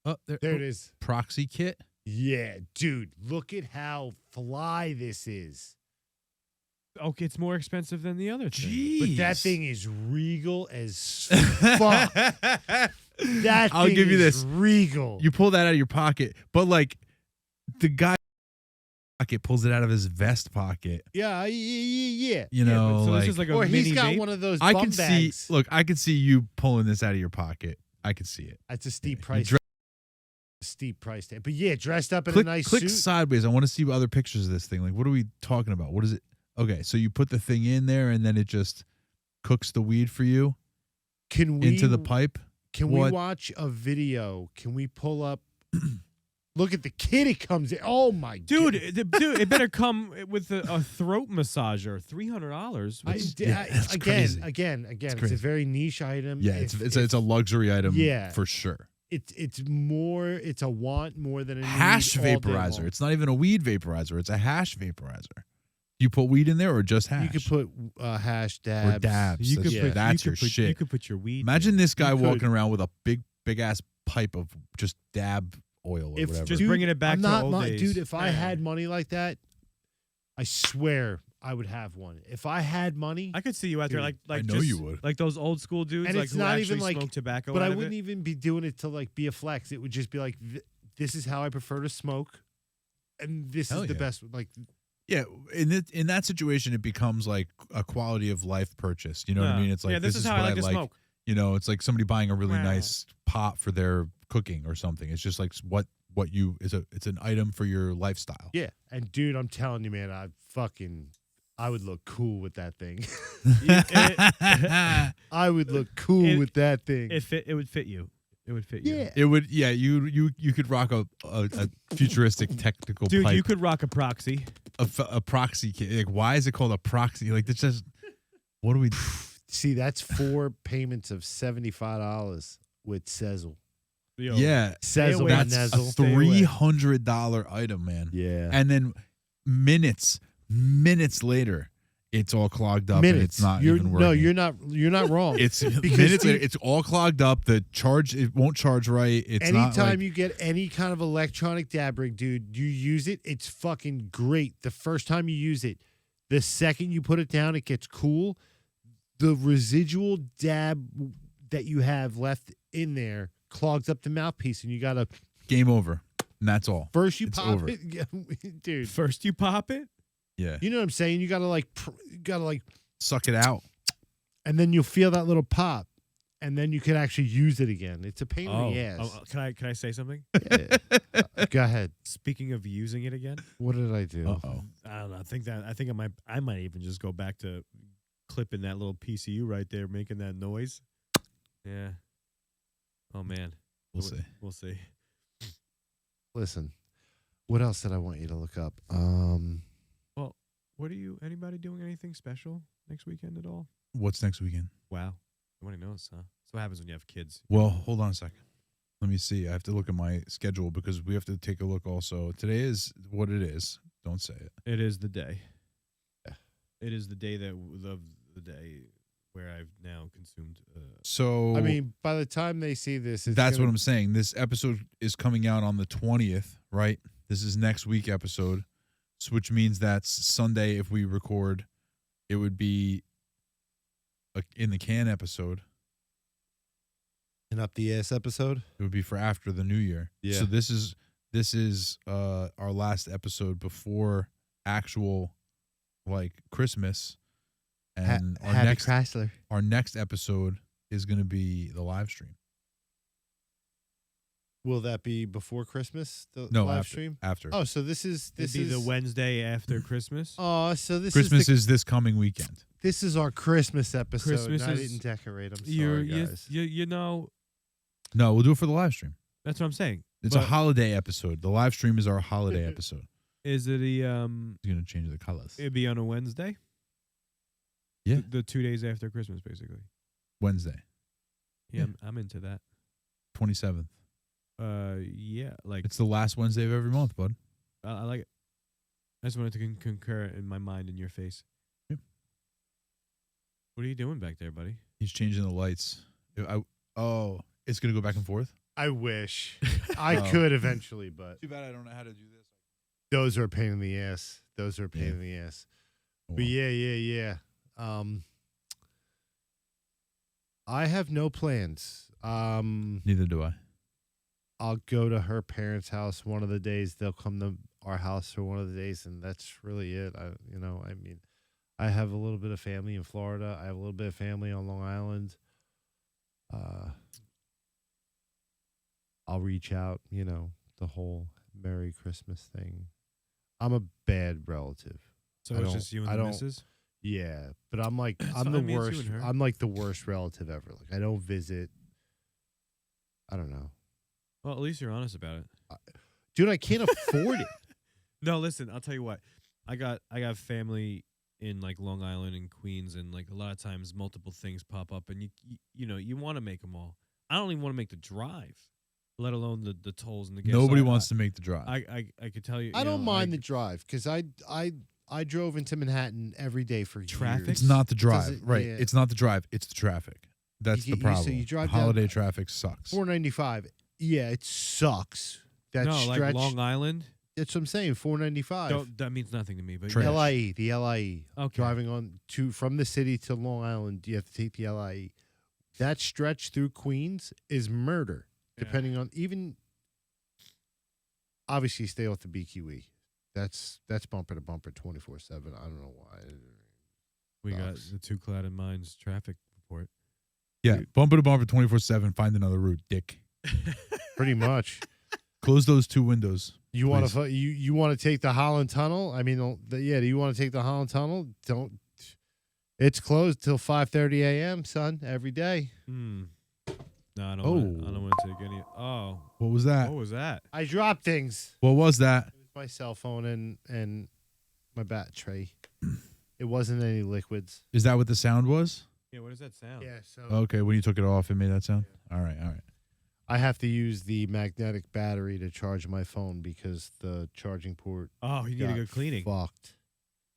Oh, There it is. Proxy kit. Yeah, dude, look at how fly this is. Okay, it's more expensive than the other thing. Jeez. But that thing is regal as fuck. That I'll thing give you is this. regal. You pull that out of your pocket, but like the guy pocket pulls it out of his vest pocket. yeah. You Yeah, know, but so like, this is like a Or mini he's got vape? one of those I bum can bags. see. Look, I can see you pulling this out of your pocket. I can see it. That's a steep You price. dre- Steep price tag. But yeah, dressed up in click a nice click suit. sideways. I want to see other pictures of this thing. Like, what are we talking about? What is it? Okay, so you put the thing in there, and then it just cooks the weed for you Can we into the pipe. Can we What? watch a video? Can we pull up? Look at the kid it comes in. Oh my Dude, God. dude, it better come with a throat massager. $300. That's crazy. Again, it's crazy. a very niche item. Yeah, If- it's a luxury item. Yeah. For sure. it's a want more than a need Hash all day vaporizer. long. It's not even a weed vaporizer. It's a hash vaporizer. You put weed in there or just hash? You could put hash dabs. or dabs. You That's, could put, that's you your could put, shit. You could put your weed. Imagine in. this guy You could. walking around with a big ass pipe of just dab oil or If whatever. Just dude, bringing it back I'm to not old mon- days. Dude, if I Yeah. had money like that, I swear I would have one. If I had money, I could see you out there Dude, like I know just, you would. like those old school dudes And like it's who not actually even like- smoke tobacco. but I out of wouldn't it. even be doing it to like be a flex. It would just be like, this is how I prefer to smoke, and this Hell is the yeah. best. Like, Yeah, in that situation, it becomes like a quality of life purchase. You know what I Yeah. mean? It's like yeah, this is how what I like to smoke. You know, it's like somebody buying a really Wow. nice pot for their cooking or something. It's just like what you it's an item for your lifestyle. yeah, and dude, I'm telling you, man, I would look cool with that thing. I would look cool It- with that thing. It would fit you. It would fit you. yeah, It would, yeah. You could rock a futuristic technical Dude, pipe, you could rock a proxy. a proxy kit. Like, why is it called a proxy? Like, it's just what do we? see, that's 4 payments of $75 with Sezzle. Yo, Yeah, Sezzle away. and that's a Nezzle. Stay away. $300 item, man. Yeah. And then minutes later, it's all clogged up and it's not you're, even working. No, you're not wrong. It's Because, minutes later, dude, it's all clogged up. The charge, it won't charge right. It's not anytime like, you get any kind of electronic dab rig, dude, you use it, it's fucking great. The first time you use it, the second you put it down, it gets cool. The residual dab that you have left in there clogs up the mouthpiece, and you gotta game over, and that's all. first you It's pop over. it, dude. First you pop it. Yeah, You know what I'm saying? You gotta like, suck it out. and then you'll feel that little pop, and then you can actually use it again. It's a pain in the ass. Can I say something? Yeah. Go ahead. Speaking of using it again, What did I do? Oh, I don't know. I think I might even just go back to clipping that little PCU right there, making that noise. Yeah. Oh man. we'll see. We'll see. Listen, what else did I want you to look up? What are you? Anybody doing anything special next weekend at all? What's next weekend? Wow. Nobody knows, huh? That's what happens when you have kids. Well, hold on a second. Let me see. I have to look at my schedule because we have to take a look also. Today is what it is. Don't say it. It is the day. Yeah. It is the day the day where I've now consumed. So I mean, by the time they see this, it's that's gonna, what I'm saying. This episode is coming out on the 20th, right? This is next week episode, which means that's Sunday if we record. It would be a in the can episode. an up the ass episode. It would be for after the new year. Yeah. So this is our last episode before actual like Christmas, and Happy Chrysler. our next episode is going to be the live stream. Will that be before Christmas? The No, live after, stream. after. Oh, so this is It'd be the Wednesday after Christmas. Oh, so this Christmas is is this coming weekend. This is our Christmas episode. Christmas and I is- didn't decorate. I'm You're, sorry, you, guys. you know, No, we'll do it for the live stream. that's what I'm saying. It's a But holiday episode. The live stream is our holiday episode. Is it It's gonna change the colors. it'd be on a Wednesday? Yeah. The 2 days after Christmas, basically. Wednesday, Yeah, Yeah. I'm into that. 27th. Yeah, like It's the last Wednesday of every month, bud. I like it. I just wanted to concur in my mind in your face. Yep. What are you doing back there, buddy? He's changing the lights. It's gonna go back and forth. I wish I Oh. could eventually, but Too bad I don't know how to do this. those are a pain in the ass. Those are a pain Yeah. in the ass. Oh, But well. yeah. I have no plans. Neither do I. I'll go to her parents' house one of the days. They'll come to our house for one of the days, and that's really it. I have a little bit of family in Florida. I have a little bit of family on Long Island. I'll reach out, the whole Merry Christmas thing. I'm a bad relative. So I it's don't- just you and I the don't- missus? Yeah, but I'm like That's I'm fine. the I mean, it's you worst. and her. I'm like the worst relative ever. Like I don't visit. I don't know, Well, at least you're honest about it. dude. I can't afford it. No, listen, I'll tell you what. I got family in like Long Island and Queens, and like a lot of times multiple things pop up, and you want to make them all. I don't even want to make the drive, let alone the tolls and the gas. Nobody So wants to make the drive. I could tell you. I don't mind the drive because I drove into Manhattan every day for Traffic? It's years. not the drive, Does it- right? yeah. It's not the drive. It's the traffic. That's You the get- you- so problem. you drive down- Holiday traffic sucks. 495. Yeah, it sucks. That No, stretch. like Long Island. That's what I'm saying. 495. That means nothing to me. But Trash. yeah. LIE, the LIE. Okay. Driving from the city to Long Island, you have to take the LIE. That stretch through Queens is murder. Yeah. Depending on even. Obviously, stay off the BQE. That's bumper to bumper 24/7. I don't know why. We got Sucks. the Two Clouded Minds traffic report. Yeah, Dude. bumper to bumper 24/7. Find another route, dick. Pretty much. Close those two windows. You want Please. to you want to take the Holland Tunnel? I mean, do you want to take the Holland Tunnel? Don't. It's closed till 5:30 a.m. son, every day. No, I don't. Oh. I don't want to take any. Oh, What was that? what was that? I drop things. What was that? It was my cell phone and my battery. It wasn't any liquids. Is that what the sound was? Yeah, what does that sound? Yeah, so Okay, when you took it off, it made that sound. All right. I have to use the magnetic battery to charge my phone because the charging port. Oh, you need a got good cleaning. Fucked.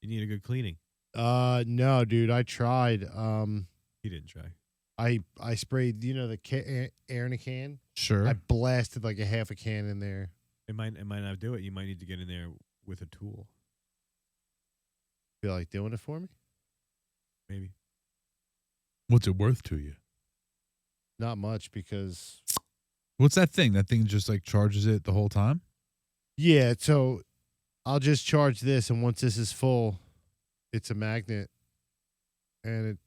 You need a good cleaning. No, dude. I tried. He didn't try. I sprayed. The air in a can. Sure. I blasted like a half a can in there. It might not do it. You might need to get in there with a tool, Feel like doing it for me? maybe. What's it worth to you? Not much because What's that thing? That thing just like charges it the whole time? yeah. So I'll just charge this, and once this is full, it's a magnet, and it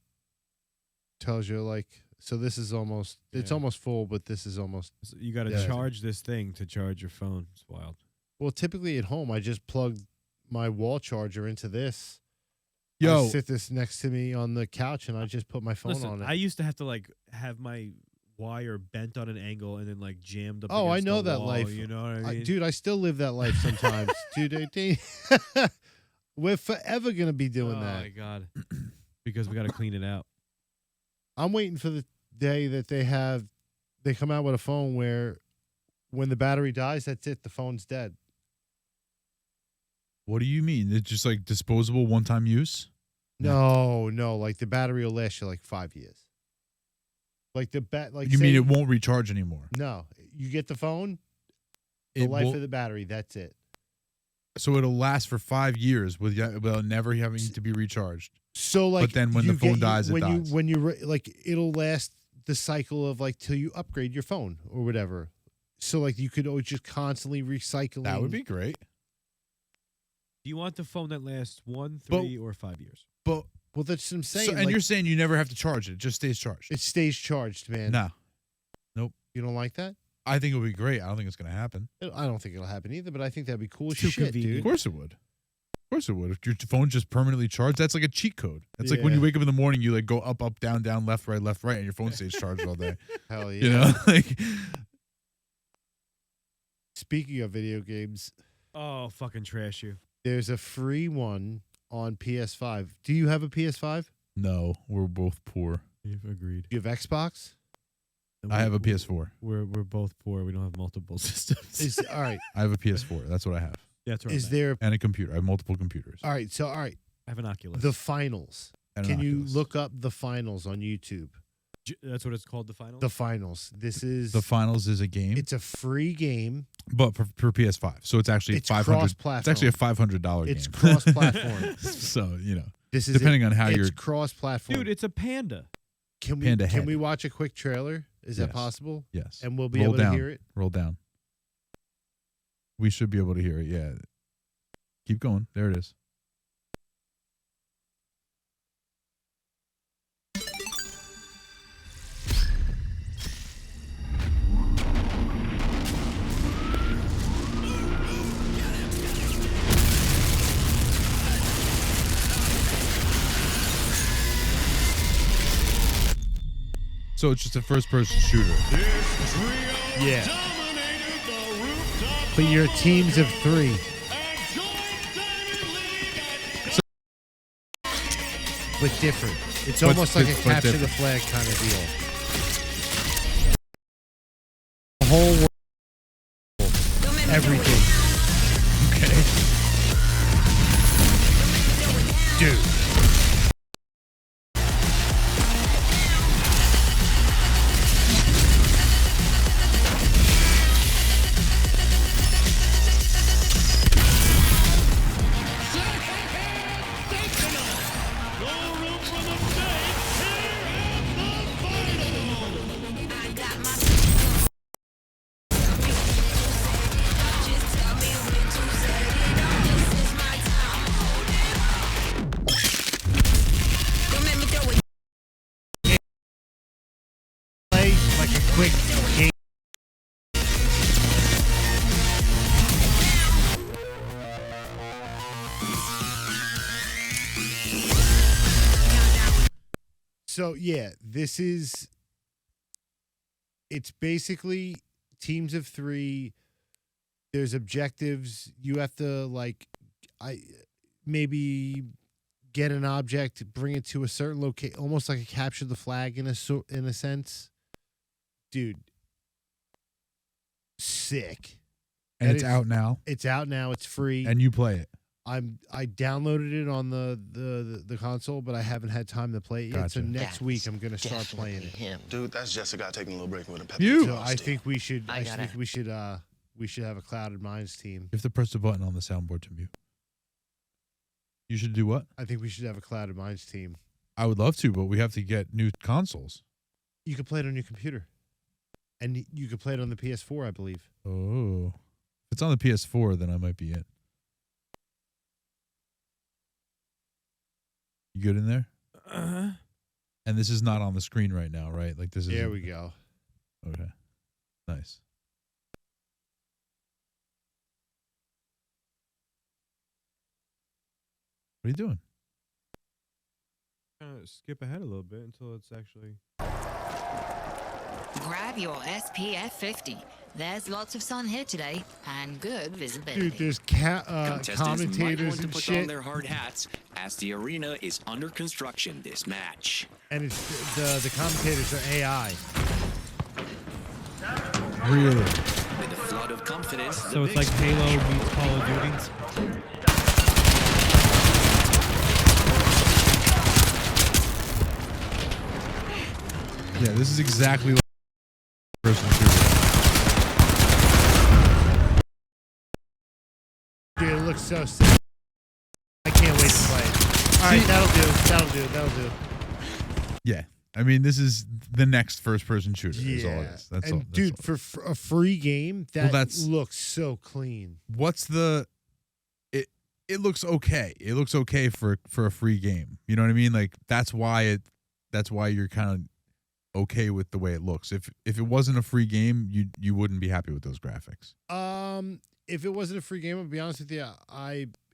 tells you like. So this is almost. It's Yeah. almost full, but this is almost. So you got to Yeah. charge this thing to charge your phone. It's wild. Well, typically at home, I just plug my wall charger into this. I Yo, sit this next to me on the couch, and I just put my phone Listen, on it. I used to have to like have my wire bent on an angle and then like jammed up. Oh, I against know the that wall, life. You know what I mean? Dude, I still live that life sometimes. Dude, we're forever gonna be doing oh that. my god, because we got to clean it out. I'm waiting for the day that they come out with a phone where when the battery dies, that's it. The phone's dead. what do you mean? It's just like disposable one-time use? No, like the battery will last you like 5 years. Like You mean it won't recharge anymore? No, you get the phone, the It life won't- of the battery. That's it. so it'll last for 5 years without never having to be recharged. So like, But then when you the phone get- dies, it when dies. you when you like, it'll last the cycle of like till you upgrade your phone or whatever. So like, you could always just constantly recycling. That would be great. Do you want the phone that lasts 1, But- 3, or 5 years? But Well, that's what I'm saying. so, and like, you're saying you never have to charge it; it just stays charged. it stays charged, man. No, You don't like that? I think it would be great. I don't think it's going to happen. I don't think it'll happen either, but I think that'd be cool as Too shit, convenient. Of dude. course, it would. Of course it would. If your phone's just permanently charged, that's like a cheat code. That's like when Yeah. you wake up in the morning, you like go up, up, down, down, left, right, and your phone stays charged all day. Hell yeah. You know, like Speaking of video games, Oh, fucking trash you. there's a free one on PS5. Do you have a PS5? no, we're both poor. You've agreed. Do you have Xbox? I have a PS4. We're both poor. We don't have multiple systems. Is all right. I have a PS4. That's what I have, Yeah, that's right. Is there and a computer. I have multiple computers. all right? So all right, I have an Oculus. the finals. And an Can you Oculus. look up the finals on YouTube? That's what it's called. The final. The finals. This is The finals is a game, It's a free game. but for PS5, so it's actually It's 500. cross-platform. It's actually a $500 game. It's cross-platform. So This is depending on how it's you're. cross-platform. Dude, it's a panda. can we Panda can head. we watch a quick trailer? Is that Yes. possible? Yes. And we'll be Roll able down. to hear it. Roll down. We should be able to hear it. Yeah. Keep going. There it is. So it's just a first-person shooter. Yeah. But you're teams of 3. But different. It's But- almost like a but capture the different. flag kind of deal. The whole world. Everything. Okay. Dude. Play like a quick game. So yeah, it's basically teams of 3. There's objectives. You have to maybe get an object, bring it to a certain location, almost like a capture the flag in a sense. Dude, sick. And That it's is- out now, It's out now. It's free. and you play it. I downloaded it on the console, but I haven't had time to play it yet. So Gotcha. next week I'm gonna start playing it. Dude, that's Jessica taking a little break with a pepper. You. So I think we should. I I gotta- think we should have a Clouded Minds team. You have to press the button on the soundboard to mute. You should do what? I think we should have a Clouded Minds team. I would love to, but we have to get new consoles. You can play it on your computer, and you can play it on the PS4, I believe. Oh. If it's on the PS4, then I might be in. You good in there? Uh-huh. And this is not on the screen right now, right? Like this is. There we go. Okay. Nice. What are you doing? Kind of skip ahead a little bit until it's actually. Grab your SPF 50. There's lots of sun here today and good visibility. Dude, there's Contestants might commentators want to and put shit, on their hard hats as the arena is under construction this match. and it's the commentators are AI. Really? With a flood of confidence, So it's like Halo meets Call of Duty. Yeah, this is exactly like person shooter. Dude, it looks so sick. I can't wait to play it. All right, that'll do. Yeah. I mean, this is the next first person shooter. Is all it Yeah, is. That's and all. that's dude, all. for a free game, that that's- looks so clean. What's the it looks okay. It looks okay for a free game. You know what I mean? Like that's why you're kind of okay with the way it looks. If it wasn't a free game, you wouldn't be happy with those graphics. if it wasn't a free game, I'll be honest with you,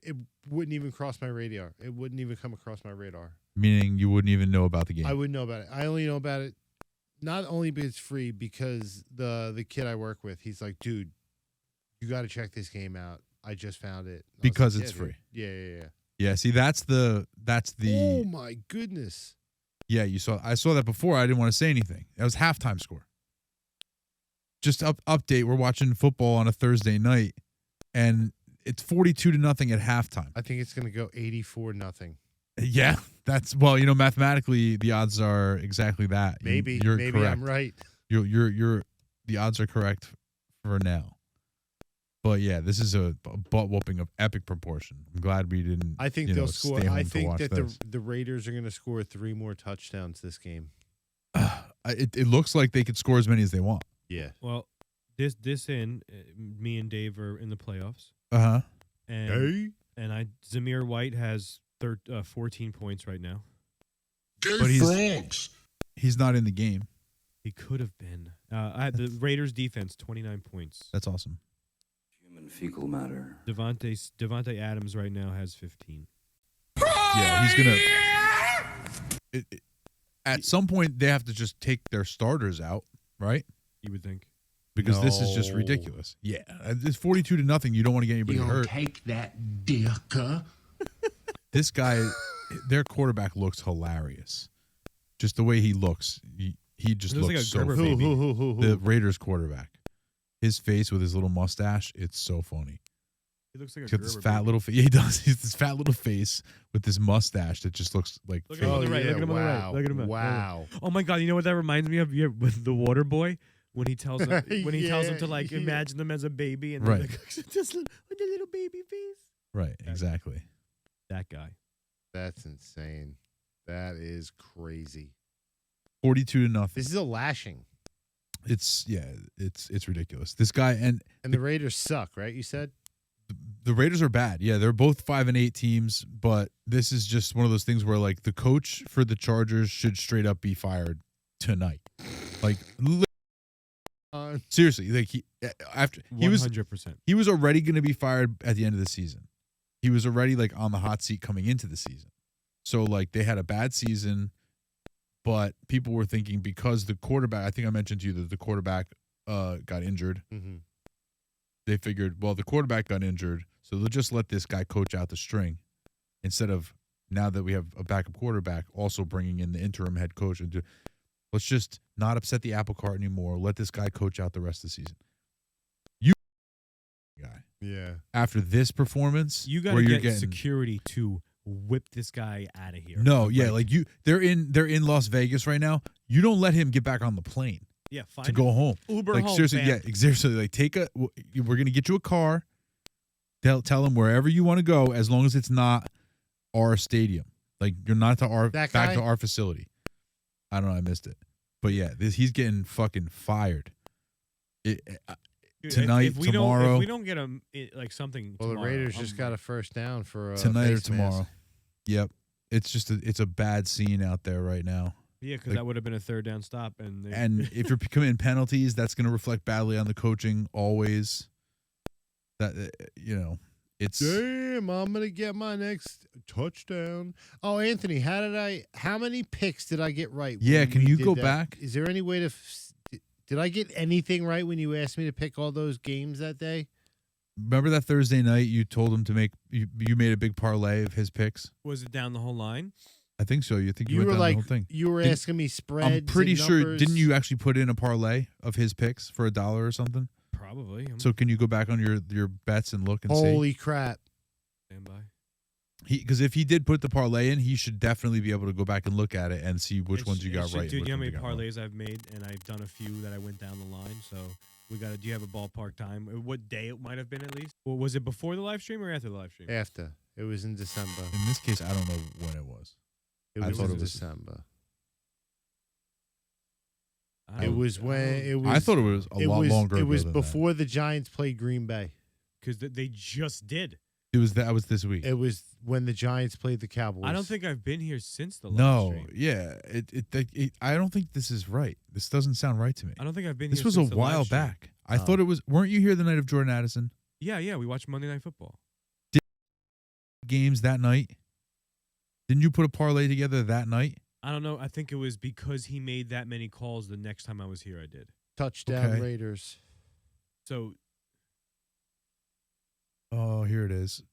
it wouldn't even cross my radar. It wouldn't even come across my radar. Meaning you wouldn't even know about the game. I wouldn't know about it. I only know about it not only because it's free, because the kid I work with, he's like, dude, you got to check this game out. I just found it. I was Because like, it's yeah, dude. free. Yeah. Yeah, see, that's the Oh my goodness. yeah. I saw that before. I didn't want to say anything. That was halftime score. Just update. We're watching football on a Thursday night, and it's 42-0 at halftime. I think it's gonna go 84-0. Yeah, that's mathematically the odds are exactly that. Maybe you're maybe correct. I'm right. You're the odds are correct for now. But yeah, this is a butt whooping of epic proportion. I'm glad we didn't. I think they'll score. stay home I to think watch that this. the Raiders are gonna score 3 more touchdowns this game. It looks like they could score as many as they want. Yeah. Well, me and Dave are in the playoffs, Uh-huh. and Zamir White has 14 points right now. But he's not in the game. He could have been. The Raiders defense 29 points. That's awesome. Human fecal matter. Devontae Adams right now has 15. Yeah, he's gonna. At some point, they have to just take their starters out, right? You would think. Because this is just No. ridiculous. Yeah, it's 42-0. You don't want to get anybody hurt. Take that, dicker. This guy, their quarterback looks hilarious. Just the way he looks, he just It looks like looks a so Gerber funny. baby. Who? The Raiders quarterback, his face with his little mustache, it's so funny. He looks like a He's got this Gerber fat baby. little face. Yeah, he does. He's this fat little face with this mustache that just looks like. Look at him on the right. Look at him on the right. wow. Look at him. Wow. Oh my God! You know what that reminds me of? Yeah, with the Water Boy when he tells him tells him to like Yeah. imagine them as a baby and Right. then just with a little baby face. Right, exactly. That guy. That's insane. That is crazy. 42-0. This is a lashing. It's ridiculous. This guy and And the Raiders suck, right? You said? the Raiders are bad. Yeah, they're both 5-8 teams, but this is just one of those things where like the coach for the Chargers should straight up be fired tonight. Like seriously, like he 100%. he was already going to be fired at the end of the season. He was already like on the hot seat coming into the season. So like they had a bad season, but people were thinking because the quarterback, I think I mentioned to you that the quarterback got injured. Mm-hmm. They figured, well, the quarterback got injured, so they'll just let this guy coach out the string instead of now that we have a backup quarterback also bringing in the interim head coach and let's just not upset the apple cart anymore. Let this guy coach out the rest of the season. You guy. Yeah. After this performance, You got where to you're get getting security to whip this guy out of here. no, yeah, like they're in Las Vegas right now. You don't let him get back on the plane yeah, fine. to go home. Uber Like home, seriously, fam. yeah, seriously. Like we're gonna get you a car. Tell him wherever you want to go, as long as it's not our stadium. Like you're not to our That back guy? to our facility. I don't know, I missed it, but yeah, he's getting fucking fired. Dude, tonight, if we tomorrow. if we don't get him like something. Well, tomorrow, the Raiders just I'm- got a first down for Tonight or face tomorrow. mask. Yep, it's just it's a bad scene out there right now. Yeah, because like- that would have been a third down stop, and And if you're committing penalties, that's going to reflect badly on the coaching always. That it's Damn, I'm gonna get my next touchdown. Oh, Anthony, how many picks did I get right? Yeah, when can we you did go that? back? Is there any way to did I get anything right when you asked me to pick all those games that day? remember that Thursday night you told him to make you made a big parlay of his picks. was it down the whole line? I think so. You think you, You went were down like the whole thing? you were Did- asking me spreads. I'm pretty and sure. numbers. Didn't you actually put in a parlay of his picks for $1 or something? Probably. I'm So can you go back on your bets and look and see? Holy crap! stand by. Because if he did put the parlay in, he should definitely be able to go back and look at it and see which ones you got right. and Dude, which you know how ones many you got wrong. parlays I've made, and I've done a few that I went down the line. So we got to. Do you have a ballpark time? What day it might have been at least? Or was it before the live stream or after the live stream? After it was in December. In this case, I don't know when it was. It I was thought in it was- December. I It don't- was when it was. I thought it was a lot longer. It ago was than before the Giants played Green Bay. because they just did. that. That was this week. It was when the Giants played the Cowboys. I don't think I've been here since the live No, stream. yeah, I don't think this is right. This doesn't sound right to me. I don't think I've been This here was a since the live while stream. back. I thought it was. Weren't you here the night of Jordan Addison? Yeah, we watched Monday Night Football. Games that night. Didn't you put a parlay together that night? I don't know. I think it was because he made that many calls the next time I was here, I did. Touchdown Okay. Raiders. So, Oh, here it is.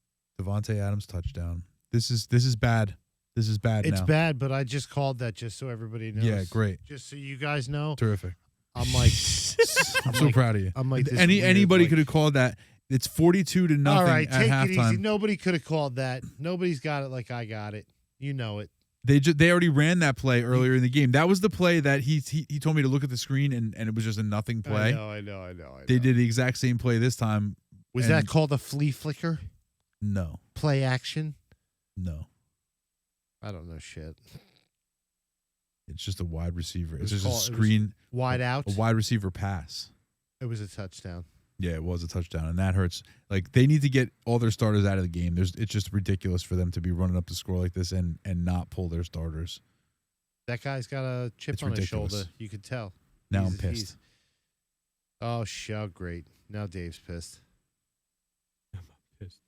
Devontae Adams touchdown. This is bad. This is bad It's now. bad, but I just called that just so everybody knows. Yeah, great. Just so you guys know, Terrific. I'm like, I'm so proud of you. I'm like this Anybody weird, could have called that. It's 42-0 All right, at take it easy. halftime. Nobody could have called that. Nobody's got it like I got it. You know it. They already ran that play earlier in the game. That was the play that he told me to look at the screen and it was just a nothing play. I know. They did the exact same play this time. Was and that called a flea flicker? No. Play action? No. I don't know shit. It's just a wide receiver. was It's just a called- it was screen, Wide out. a wide receiver pass. It was a touchdown. Yeah, it was a touchdown, and that hurts. Like, they need to get all their starters out of the game. It's just ridiculous for them to be running up the score like this and not pull their starters. That guy's got a chip It's on ridiculous. his shoulder. You could tell. Now I'm pissed. Oh, great. Now Dave's pissed. pissed.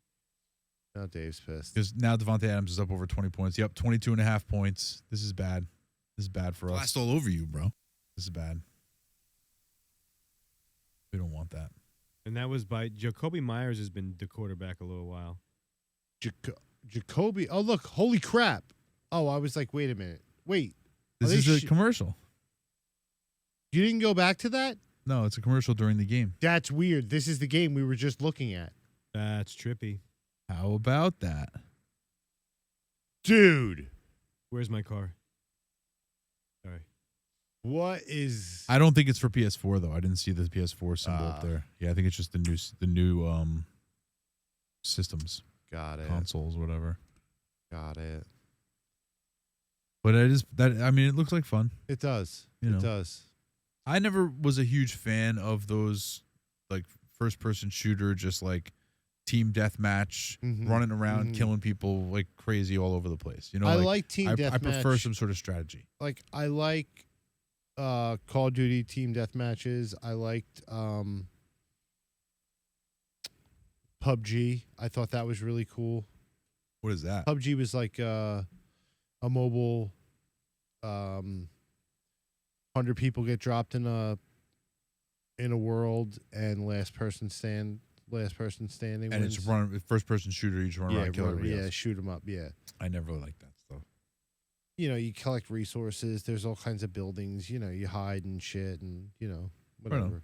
Now Dave's pissed. Because now Devontae Adams is up over 20 points. Yep, 22.5 points. This is bad. This is bad for us. Blast all over you, bro. This is bad. We don't want that. And that was by Jacoby Myers has been the quarterback a little while. Jacoby. Oh, look. Holy crap. Oh, I was like, wait a minute. Wait. This they is a commercial. You didn't go back to that? No, it's a commercial during the game. That's weird. This is the game we were just looking at. That's trippy. How about that? Dude. Where's my car? Sorry. What is... I don't think it's for PS4 though. I didn't see the PS4 symbol up there. Yeah, I think it's just the new systems, Got it. consoles, whatever. Got it. But it is that. I mean, it looks like fun. It does. You know. It does. I never was a huge fan of those like first-person shooter, just like team deathmatch, Mhm. running around, Mhm. killing people like crazy all over the place. You know, I like, like Team I Deathmatch. prefer some sort of strategy. Like, I like Call of Duty team deathmatches. I liked PUBG. I thought that was really cool. What is that? PUBG was like a mobile 100 people get dropped in a world and last person standing And wins. it's run first-person shooter. You just run around, kill everybody else. shoot them up. Yeah. I never really liked that stuff. You know, you collect resources. There's all kinds of buildings. You know, you hide and shit, and you know, Right on. whatever.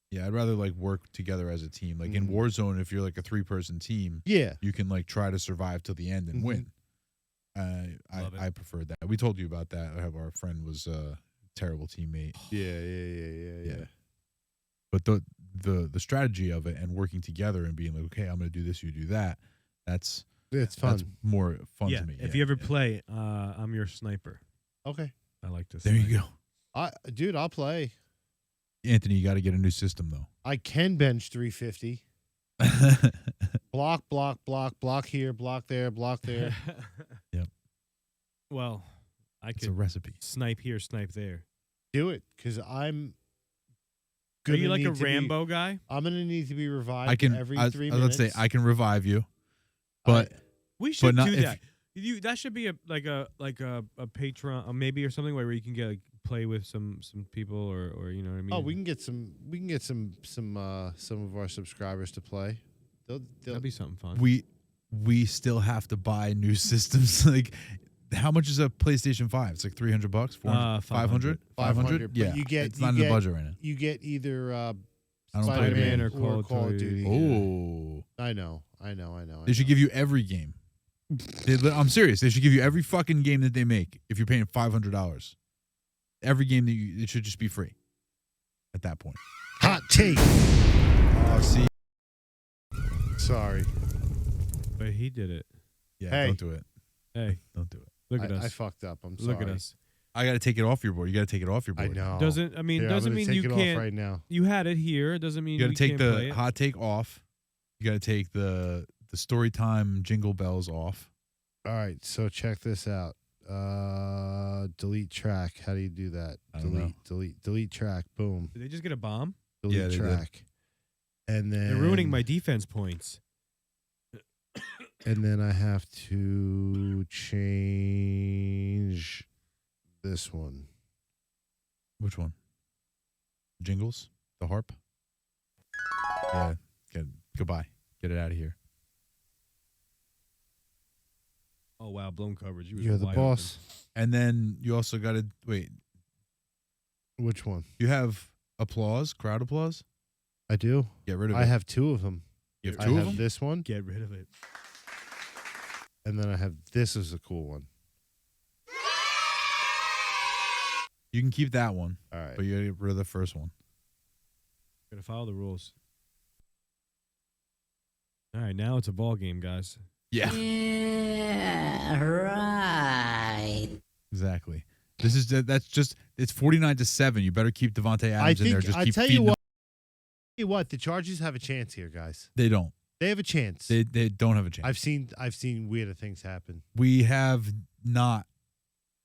Yeah, I'd rather like work together as a team. Like in Mhm. Warzone, if you're like a 3-person team, Yeah, you can like try to survive till the end and Mhm. win. Love it. I preferred that. We told you about that. Our friend was a terrible teammate. yeah. But the strategy of it and working together and being like, okay, I'm going to do this, you do that. That's It's fun. That's more fun Yeah. to me. If Yeah, you ever yeah. play, I'm your sniper. Okay, I like this. There you dude, I'll play. go, Anthony. You got to get a new system though. I can bench 350. Block here, block there, block there. Yep. Well, I It's a could recipe. snipe here, snipe there. Do it, because I'm. Are you gonna like a need to be- Rambo guy? I'm gonna need to be revived I can. every I, 3 let's minutes. say I can revive you, but We should not do if- that. That should be a Patreon maybe or something where you can get play with some people or you know what I mean. Oh, we can get some of our subscribers to play. They'll That'd be something fun. we still have to buy new systems. Like, how much is a PlayStation 5? It's like $300, 400, 500, 500, but Yeah, you get- it's you not in the get- budget right now. you get either I don't play Spider-Man or or Call of Duty. Oh, I know. they should give you every game. I'm serious. They should give you every fucking game that they make if you're paying $500. Every game it should just be free. At that point. Hot take. Oh, see, Sorry. But he did it. yeah, Hey. don't do it. Hey, Don't do it. look at I us. fucked up. I'm sorry. Look at us. I got to take it off your board. You got to take it off your I board. know. Doesn't Here, I'm doesn't gonna mean take you it can't. off right now. You had it here. It doesn't mean You got to we take can't the play it. hot take off. You got to take the story time jingle bells off. All right, so check this out. Delete track. How do you do that? I don't know. Delete track. Boom. Did they just get a bomb? Delete Yeah, they did. track. And then They're ruining my defense points. And then I have to change this one. Which one? Jingles? The harp? Yeah. Goodbye. Get it out of here. Oh wow, blown coverage. You was You're the wide boss. And then you also got to wait. Which one? You have applause, crowd applause. I do. Get rid of it. I have two of them. You have I two have of them. this one, open. Get rid of it. and then I have this is a cool one. You can keep that one, All right. but you got to get rid of the first one. Gotta follow the rules. All right, now it's a ball game, guys. Yeah. Yeah, right. Exactly. That's just it's 49-7. You better keep Devontae I Adams in there. think Just I keep tell feeding you them. what. The Chargers have a chance here, guys. They don't. They have a chance. They don't have a chance. I've seen weirder things happen. We have not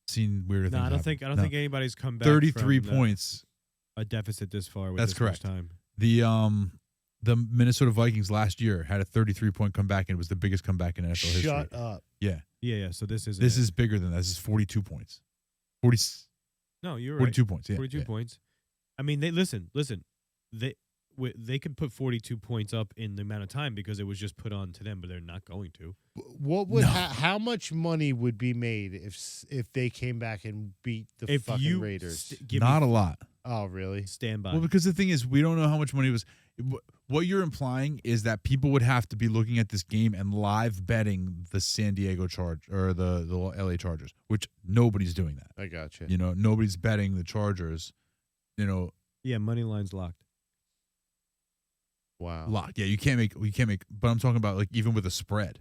seen weirder No, things. I don't happen. think No. anybody's come back 33 from points. a deficit this far with That's this much correct. time. The Minnesota Vikings last year had a 33-point comeback, and it was the biggest comeback in NFL history. Shut up. Yeah. Yeah. So this is This is bigger than that. This is 42 points. 40, no, you're 42 right. points. Yeah. 42 yeah. points. I mean, they listen. They could put 42 points up in the amount of time because it was just put on to them, but they're not going to. What would No. how much money would be made if they came back and beat the If fucking you Raiders? Not a lot. Oh, really? stand by. Well, because the thing is, we don't know how much money was. What you're implying is that people would have to be looking at this game and live betting the San Diego or the LA Chargers, which nobody's doing that. I got you. You know, nobody's betting the Chargers. You know, Yeah, money line's locked. Wow. locked. Yeah, you can't make. But I'm talking about like even with a spread.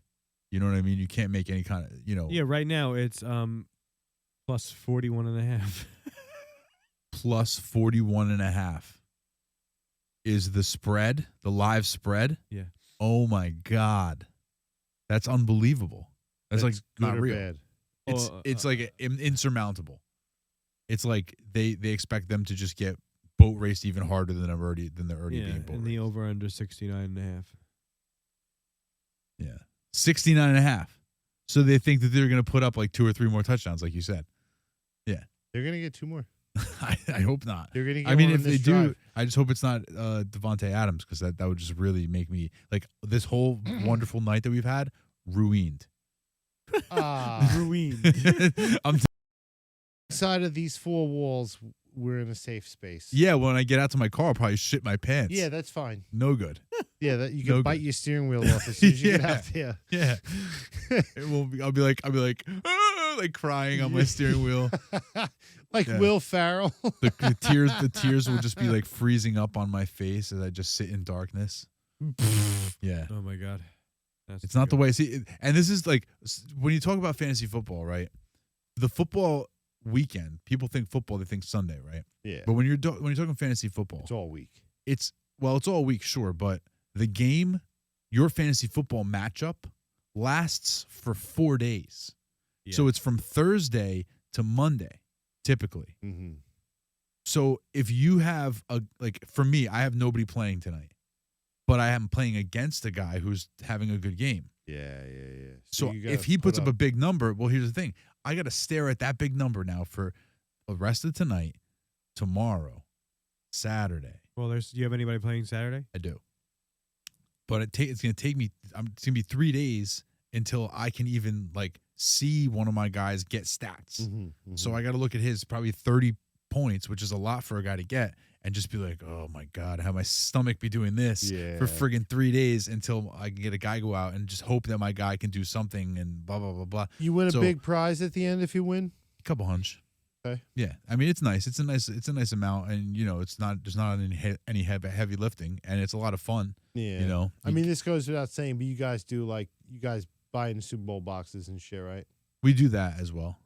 You know what I mean? You can't make any kind of. You know. Yeah, right now it's plus 41.5. Plus 41.5 is the spread, the live spread. Yeah. Oh my God, that's unbelievable. That's like good not or real. bad? It's like insurmountable. It's like they expect them to just get boat raced even harder than they're already Yeah, being boat and the raced. over under 69.5. Yeah, 69.5. So they think that they're going to put up like 2 or 3 more touchdowns, like you said. They're gonna get 2 more. I hope not. They're gonna get. I mean, one if on they this do, drive. I just hope it's not Devontae Adams because that would just really make me like this whole wonderful night that we've had ruined. Ruined. I'm Inside of these 4 walls, we're in a safe space. yeah. When I get out to my car, I'll probably shit my pants. Yeah, that's fine. No good. Yeah, that you can No bite good. your steering wheel off as soon as you get Yeah. out there. Yeah. It will be, I'll be like "Ah," like crying on my steering wheel. Like Yeah. Will Ferrell. The tears will just be like freezing up on my face as I just sit in darkness. Yeah. Oh my God. That's It's not the good. way. See, and this is like when you talk about fantasy football, right? The football weekend, people think football, they think Sunday, right? Yeah, But when you're talking fantasy football, it's all week. it's all week, sure, but the game, your fantasy football matchup lasts for 4 days. Yeah. So it's from Thursday to Monday, typically. Mm-hmm. So if you have for me, I have nobody playing tonight, but I am playing against a guy who's having a good game. Yeah. So you gotta if he puts put up a big number, well, here's the thing. I got to stare at that big number now for the rest of tonight, tomorrow, Saturday. Well, do you have anybody playing Saturday? I do. But it's going to take me it's going to be 3 days until I can even like see one of my guys get stats. Mm-hmm. So I got to look at his probably 30 points, which is a lot for a guy to get, and just be like, oh my God, how my stomach be doing this for friggin' 3 days until I can get a guy go out and just hope that my guy can do something and blah, blah, blah, blah. You win a So- big prize at the end if you win. A couple hunch. Okay. Yeah. I mean, it's nice. It's a nice amount. And you know, there's not any heavy lifting, and it's a lot of fun. Yeah. You know, I mean, this goes without saying, but you guys buy into Super Bowl boxes and shit, right? we do that as well.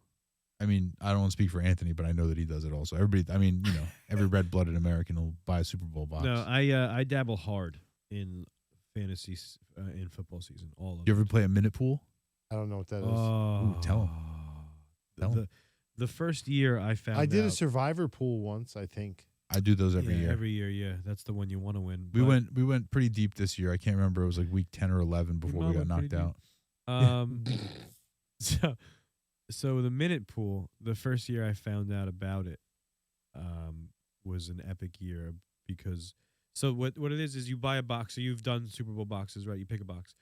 I mean, I don't want to speak for Anthony, but I know that he does it also. Everybody, I mean, you know, every red-blooded American will buy a Super Bowl box. No, I dabble hard in fantasy in football season. All of You it. ever play a minute pool? I don't know what that is. Oh, tell 'em. Tell 'em. The first year I found I did a out- Survivor pool once, I think. I do those every Yeah, year. Every year, yeah. That's the one you want to win. we but- went pretty deep this year. I can't remember. It was like week 10 or 11 before we got might went knocked pretty out. So the minute pool, the first year I found out about it, was an epic year because so what it is you buy a box. So you've done Super Bowl boxes, right? You pick a box,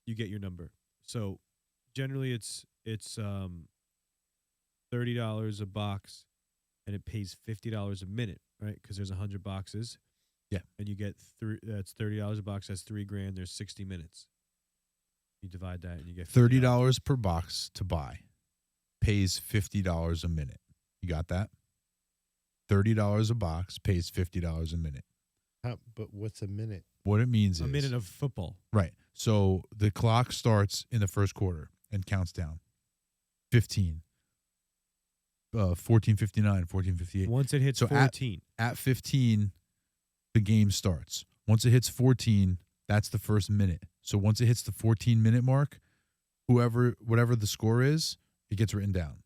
you get your number. So generally it's $30 a box, and it pays $50 a minute, right? Because there's 100 boxes. Yeah. And you get that's $30 a box. That's $3,000. There's 60 minutes. You divide that and you get $30 per box to buy, pays $50 a minute. You got that? $30 a box pays $50 a minute. But what's a minute? What it means a is minute of football. right. So the clock starts in the first quarter and counts down. 15, 14:59, 14:58. Once it hits So 14, At 15, the game starts. Once it hits 14, that's the first minute. So once it hits the 14-minute mark, whatever the score is, it gets written down.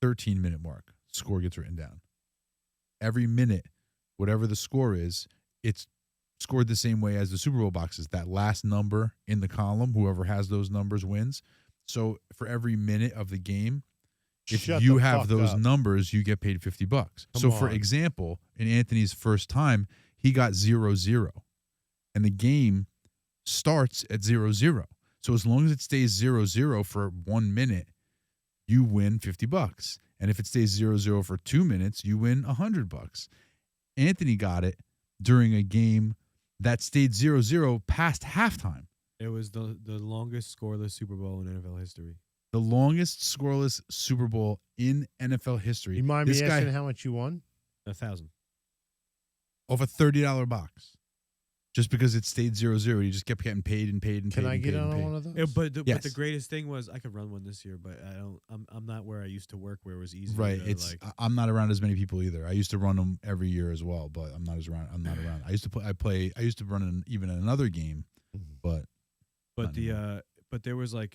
13-minute mark, score gets written down. Every minute, whatever the score is, it's scored the same way as the Super Bowl boxes. That last number in the column, whoever has those numbers wins. So for every minute of the game, if Shut you the have fuck those up. numbers, you get paid $50. Come So for on. example, in Anthony's first time, he got 0-0. And the game starts at 0-0. So as long as it stays 0-0 for 1 minute, you win $50. And if it stays 0-0 for 2 minutes, you win $100. Anthony got it during a game that stayed 0-0 past halftime. it was the longest scoreless Super Bowl in NFL history. The longest scoreless Super Bowl in NFL history. You mind this me guy asking how much you won? 1,000. off a $30 box. Just because it stayed 0-0, you just kept getting paid and paid and paid. Can I and get paid and on paid. one of those? But the Yes. greatest thing was I could run one this year, but I don't. I'm not where I used to work, where it was easy. Right. To, It's like, I'm not around as many people either. I used to run them every year as well, but I'm not around. I used to run even another game, but but not the anymore. but there was a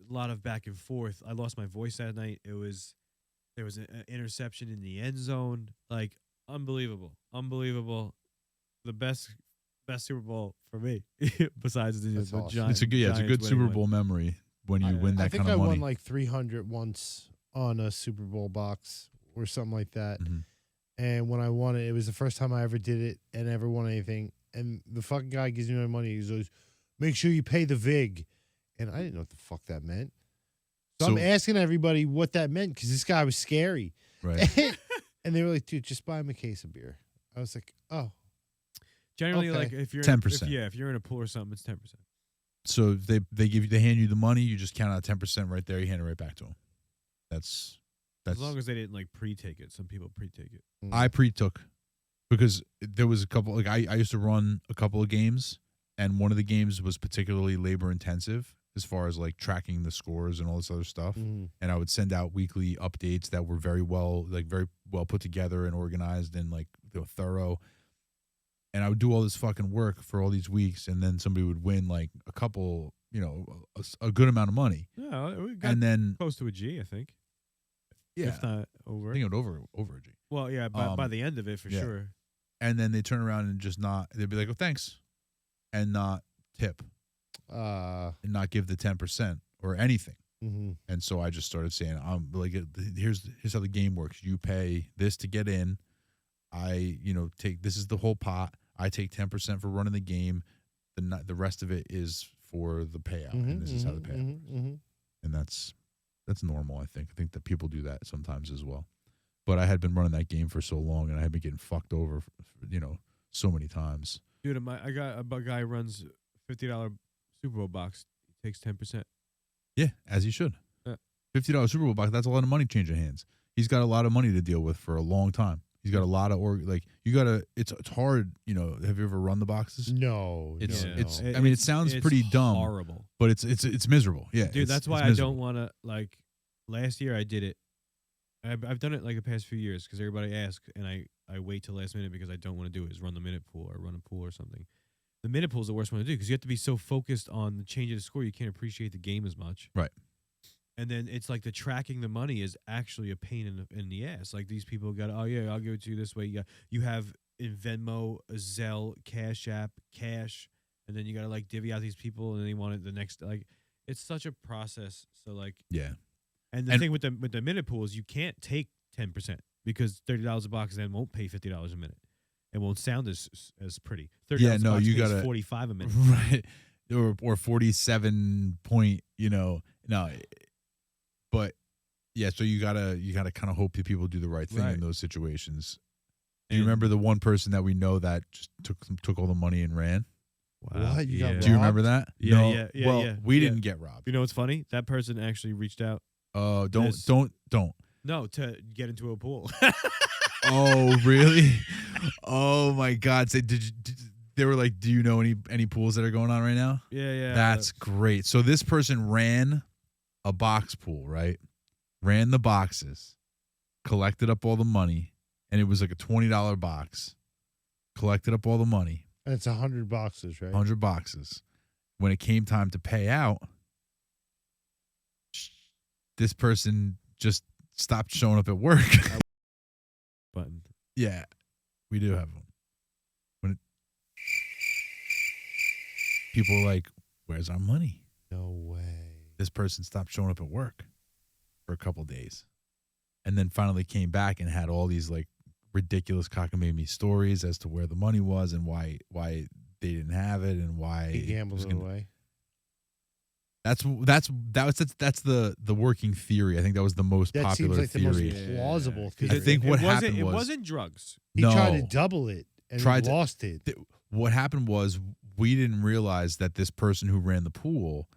lot of back and forth. I lost my voice that night. There was an interception in the end zone. Like unbelievable. The best Super Bowl for me, besides the That's awesome. Giants. it's a good Giants Super winning Bowl one. memory when you win that I think kind I of money. won like 300 once on a Super Bowl box or something like that. Mhm. And when I won it, it was the first time I ever did it and ever won anything. And the fucking guy gives me my money. He goes, "Make sure you pay the VIG." And I didn't know what the fuck that meant. So I'm So- asking everybody what that meant because this guy was scary. Right. And they were like, "Dude, just buy him a case of beer." I was like, "Oh, Generally, Okay. like if you're 10%. if you're in a pool or something, it's 10%. So they hand you the money, you just count out 10% right there, you hand it right back to them. That's As long as they didn't like pre-take it. Some people pre-take it. I pre-took because there was a couple like I used to run a couple of games, and one of the games was particularly labor intensive as far as like tracking the scores and all this other stuff. Mhm. And I would send out weekly updates that were very well put together and organized and like they were thorough. And I would do all this fucking work for all these weeks, and then somebody would win like a couple, a good amount of money, Yeah, we got and then close to a G, I think. yeah, If not over. I think it would over a G. Well, yeah, by Um, the end of it, for yeah. sure. And then they turn around and just they'd be like, "Oh, thanks," and not tip and not give the 10% or anything. mhm. And so I just started saying, "I'm like, here's how the game works. You pay this to get in. I, take this is the whole pot. I take 10% for running the game. The rest of it is for the payout, and this is how the payout works. And that's normal. I think that people do that sometimes as well. But I had been running that game for so long, and I had been getting fucked over, so many times. Dude, I got a guy who runs $50 Super Bowl box. He takes 10%. Yeah, as he should. Yeah. $50 Super Bowl box. That's a lot of money changing hands. He's got a lot of money to deal with for a long time. He's got a lot of you gotta. It's hard. Have you ever run the boxes? No, It's no, it's. no. I mean, it sounds it's pretty dumb, horrible. but it's miserable. Yeah, Dude, that's why it's I miserable. don't want to, like, last year I did it. I've done it, like, the past few years because everybody asks, and I wait till last minute because I don't want to do it, is run the minute pool or run a pool or something. The minute pool is the worst one to do because you have to be so focused on the change of the score, you can't appreciate the game as much. Right. And then it's like the tracking the money is actually a pain in the ass. Like these people got, oh yeah, I'll give it to you this way. You have in Venmo, Zelle, Cash App, Cash, and then you got to like divvy out these people, and then they want it the next. Like it's such a process. So like Yeah. and the thing with the minute pool is you can't take 10% because $30 a box then won't pay $50 a minute. It won't sound as pretty. $30 Yeah, a no, box you pays gotta- 45 a minute. Right. Or 47 point, no. But yeah, so you gotta kind of hope that people do the right thing Right. in those situations. Do you And- remember the one person that we know that just took all the money and ran? Wow. What? You got Yeah. Do you remember that? Yeah, No. yeah, yeah, Well, yeah, we yeah. didn't get robbed. You know what's funny? That person actually reached out. Oh, This- don't. No, to get into a pool. Oh, really? Oh my God! So they were like, do you know any pools that are going on right now? yeah. That's great. So this person ran a box pool, right? Ran the boxes, collected up all the money, and it was like a $20 box. Collected up all the money, And it's 100 boxes, right? 100 boxes. When it came time to pay out, this person just stopped showing up at work. button. Yeah, we do have them. People are like, where's our money? No way. This person stopped showing up at work for a couple days, and then finally came back and had all these like ridiculous cockamamie stories as to where the money was and why they didn't have it and why He it gambled was it gonna- away. That's the working theory. I think that was the most That seems popular like the most theory. plausible 'Cause I theory. think what happened it was- wasn't drugs. He No. tried to double it and Tried to- lost it. What happened was we didn't realize that this person who ran the pool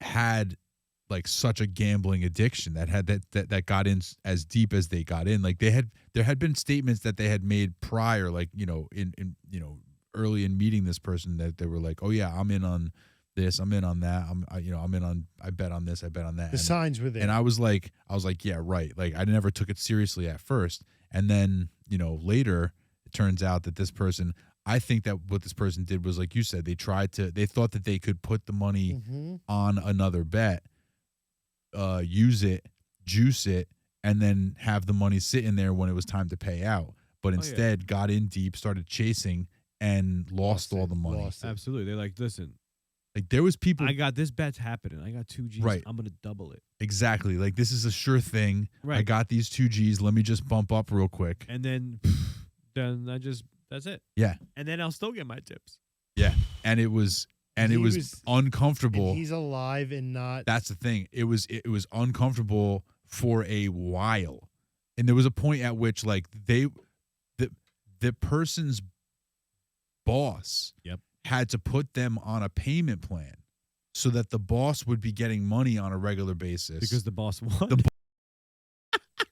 had like such a gambling addiction that got in as deep as they got in. Like there had been statements that they had made prior, like, in early in meeting this person, that they were like, oh yeah, I'm in on this, I'm in on that, I'm in on, I bet on this, I bet on that. The signs were there. And I was like, yeah, right. Like I never took it seriously at first. And then, later it turns out that this person, I think that what this person did was, like you said, they thought that they could put the money Mhm. on another bet, use it, juice it, and then have the money sit in there when it was time to pay out. But yeah. instead got in deep, started chasing, and lost all it, the money. lost it. Absolutely. They're like, listen, Like there was people I got this bet's happening. I got 2 G's. Right. I'm gonna double it. exactly like, this is a sure thing. I Right. got these 2 G's. Let me just bump up real quick. And then that's it. Yeah. And then I'll still get my tips. Yeah. And it was He was- uncomfortable. And he's alive and not. That's the thing. It was uncomfortable for a while. And there was a point at which, like, the person's boss Yep. had to put them on a payment plan so that the boss would be getting money on a regular basis. Because the boss won.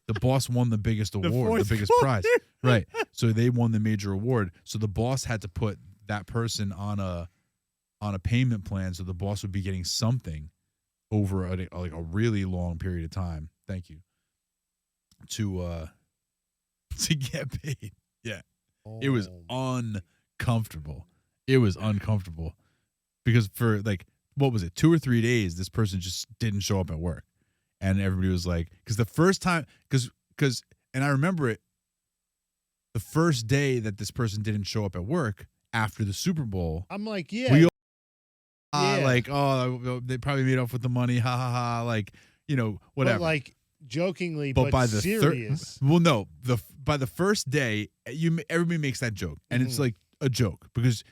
The boss won the biggest award, the fourth biggest prize. Right. So they won the major award. So the boss had to put that person on a payment plan so the boss would be getting something over a really long period of time. Thank you. To get paid. Yeah. It was uncomfortable. It was uncomfortable because for like, what was it, 2 or 3 days, this person just didn't show up at work. And everybody was like, because the first time, and I remember it, the first day that this person didn't show up at work after the Super Bowl, I'm like, yeah. we all, Yeah. like, oh, they probably made off with the money, ha ha ha, like, whatever. But like jokingly, But but, by the serious. well, no, by the first day, everybody makes that joke, and it's Mhm. like a joke because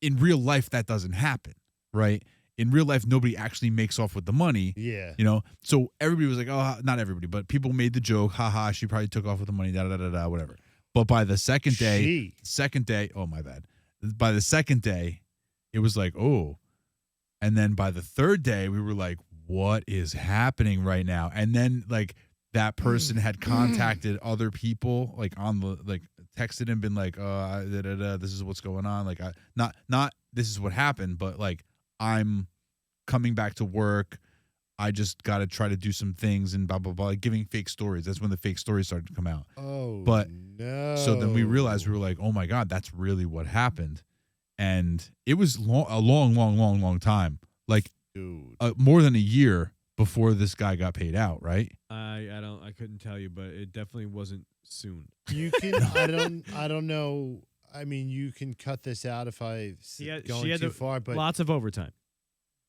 in real life that doesn't happen, right? In real life, nobody actually makes off with the money. Yeah. So everybody was like, oh, not everybody, but people made the joke, haha, she probably took off with the money, da da da da, whatever. But by the second day, oh my bad. By the second day, it was like, oh. And then by the third day, we were like, what is happening right now? And then like that person had contacted other people, like on the, like texted and been like, this is what's going on. Like, not this is what happened, but like, I'm coming back to work. I just got to try to do some things and blah, blah, blah, like giving fake stories. That's when the fake stories started to come out. Oh, But no. so then we realized, we were like, oh my God, that's really what happened. And it was a long time, like Dude. more than a year before this guy got paid out, right? I couldn't tell you, but it definitely wasn't soon. You can. I don't know. I mean, you can cut this out if I going too far. But Lots of overtime.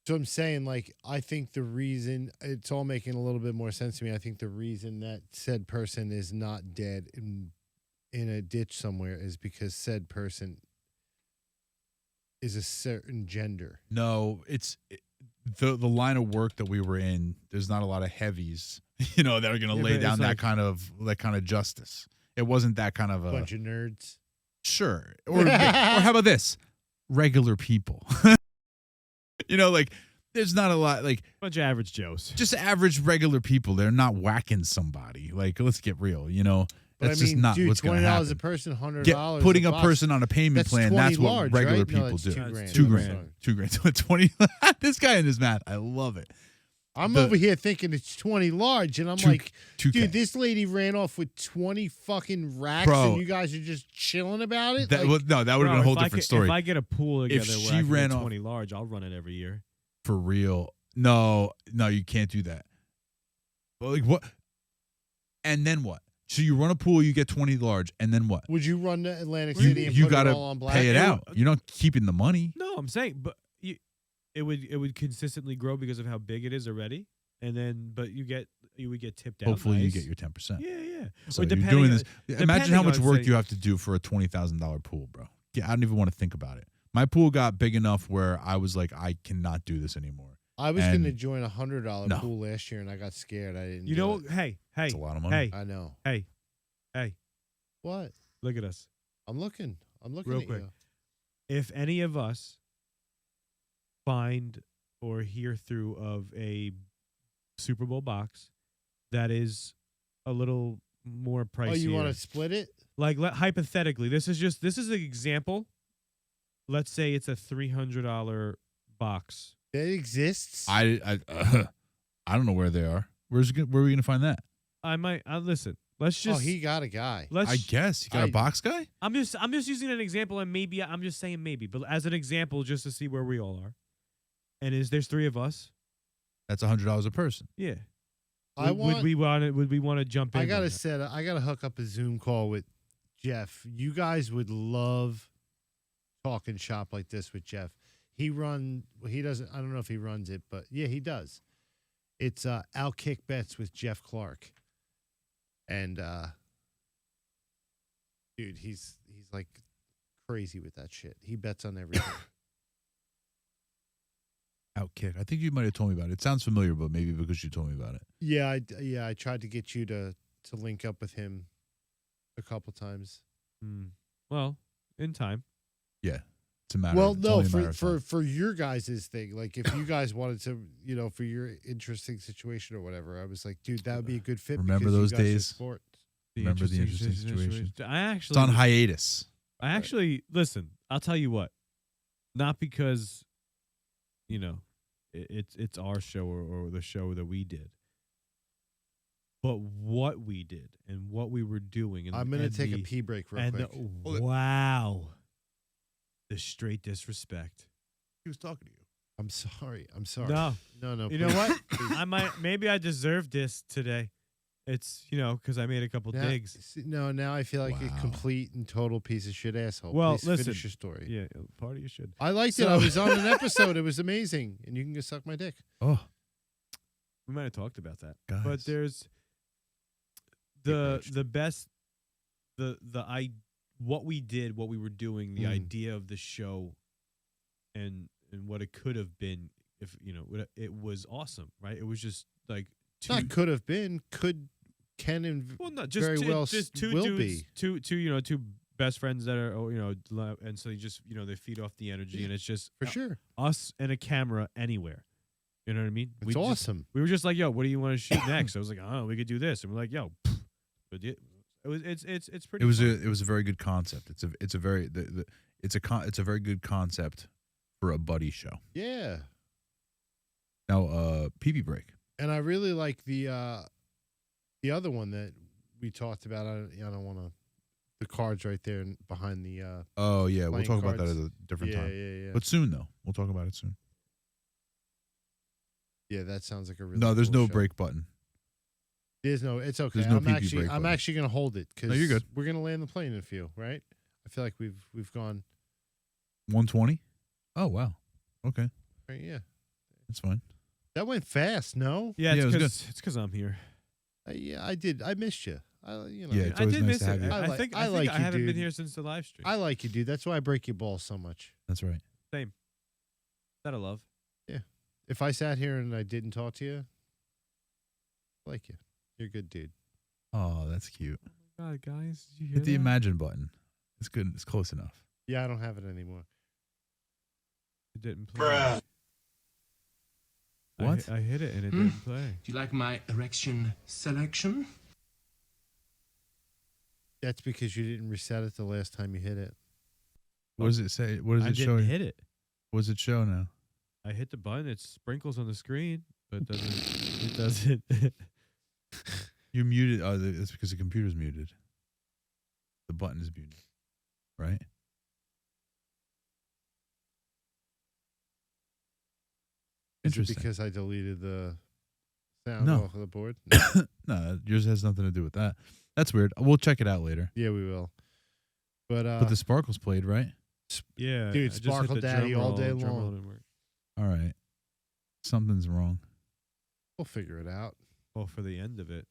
so I'm saying, like, I think the reason it's all making a little bit more sense to me. I think the reason that said person is not dead in a ditch somewhere is because said person is a certain gender. No, the line of work that we were in. There's not a lot of heavies, that are going to lay but down it's that kind of justice. It wasn't that kind of a Bunch of nerds. sure. Or how about this? Regular people. Like there's not a lot like Bunch of average Joes. just average regular people. They're not whacking somebody. Like let's get real. But That's I mean, just not dude, what's going to $20 happen. a person, $100. Putting a box. person on a payment That's plan. 20 That's what large, regular right? No, people that's do. $2,000. Two I'm grand. sorry. 2 grand. 20. This guy and his math. I love it. I'm The- over here thinking it's 20 large, and I'm Two- like, 2K. dude, this lady ran off with 20 fucking racks, Bro. and you guys are just chilling about it. That, Like, no, that would have been a whole different story. If I get a pool together she where I can ran get off- 20 large, I'll run it every year. For real. No, you can't do that. Well, like what? And then what? So you run a pool, you get 20 large, and then what? would you run to Atlantic You, City and you put gotta it all on black? pay it out. You're not keeping the money. No, I'm saying, but it would consistently grow because of how big it is already, and then you would get tipped out. Hopefully you nice. get your 10%. Yeah. So Or you're depending doing on- this. Imagine how depending much on, work say- you have to do for a $20,000 pool, bro. Yeah, I don't even want to think about it. My pool got big enough where I was like, I cannot do this anymore. I was And- going to join a $100 No. pool last year, and I got scared. I didn't. You do know, it. hey, It's a lot of money. I know. hey, What? look at us. I'm looking. Real at quick. you. If any of us find or hear through of a Super Bowl box that is a little more pricier, Oh, you want to split it? like hypothetically, this is an example. Let's say it's a $300 box. That exists. I don't know where they are. Where are we going to find that? I might listen. Let's just. he got a guy. Let's. I guess. You got a box guy? I'm just using an example, and maybe I'm just saying maybe, but as an example, just to see where we all are. And there's 3 of us? That's $100 a person. Yeah. Would we want to jump in? I gotta on that? I gotta hook up a Zoom call with Jeff. You guys would love talking shop like this with Jeff. He doesn't. I don't know if he runs it, but yeah, he does. It's Outkick Bets with Jeff Clark, and dude, he's like crazy with that shit. He bets on everything. Outkick. I think you might have told me about it. It sounds familiar, but maybe because you told me about it. Yeah, I tried to get you to link up with him a couple times. Well, in time. Yeah. It's a matter Well, it's no, only a matter of time. for your guys' thing, like if you guys wanted to, for your interesting situation or whatever, I was like, dude, that would be a good fit. Remember because you those guys are days? sports. Remember the interesting situation? It's It's on hiatus. I actually listen. I'll tell you what. Not because, it's our show or the show that we did, but what we did and what we were doing. And I'm gonna and take a the- pee break real and quick. wow, the straight disrespect. He was talking to you. I'm sorry. No, No. you know please, what? please. Maybe I deserved this today. It's because I made a couple Now, digs. now I feel like a Wow. complete and total piece of shit asshole. Well, Please listen. finish your story. Yeah, part of you should. I liked it. So- I was on an episode. It was amazing, and you can go suck my dick. Oh, We might have talked about that, guys. but there's Outraged. the best what we did, what we were doing, the Mm. idea of the show, and what it could have been if it was awesome, right? It was just like Not could have been. Can and well, no, just very two, well just two will dudes, be. two best friends that are and so you just they feed off the energy, and it's just for sure. us and a camera anywhere. You know what I mean? It's awesome. We were just like, yo, what do you want to shoot next? I was like, oh, we could do this, and we're like, yo, but it's pretty. it was fun. a very good concept. It's a very very good concept for a buddy show. Yeah. Now, PB break. And I really like the other one that we talked about. I don't want to. The cards right there behind the. Oh yeah, we'll Playing talk about that cards. at a different Yeah, time. yeah, yeah. But soon though, we'll talk about it soon. Yeah, that sounds like a really No, there's cool no show. break button. There's no. It's okay. There's no I'm PP actually break I'm button. actually gonna hold it because No, you're good. we're gonna land the plane in a few, right? I feel like we've gone. 120. Oh wow. Okay, Right, yeah, that's fine. that went fast. No. Yeah, Yeah, it was good. it's because I'm here. Yeah, I did. I missed you. You know. Yeah, it's I always did nice miss to have it. you. I I like- think I I like you, haven't dude. been here since the live stream. I like you, dude. That's why I break your balls so much. That's right. That I love. If I sat here and I didn't talk to you, I like you. You're a good dude. Oh, that's cute. God, guys, did you hear Hit the that? imagine button. It's good. It's close enough. Yeah, I don't have it anymore. It didn't play. What? I hit it and it Hmm? didn't play. Do you like my erection selection? That's because you didn't reset it the last time you hit it. What does it say? What does I it show? didn't you? hit it. What does it show now? I hit the button. It sprinkles on the screen, but it doesn't. You muted. Oh, it's because the computer's muted. The button is muted, right? Is it Interesting. because I deleted the sound No. off of the board? No, yours has nothing to do with that. That's weird. We'll check it out later. Yeah, we will. But But the sparkles played, right? Yeah, Dude, I just hit Sparkle the Daddy drum all roll. day Drum roll long. didn't work. All right. Something's wrong. we'll figure it out. Oh, for the end of it.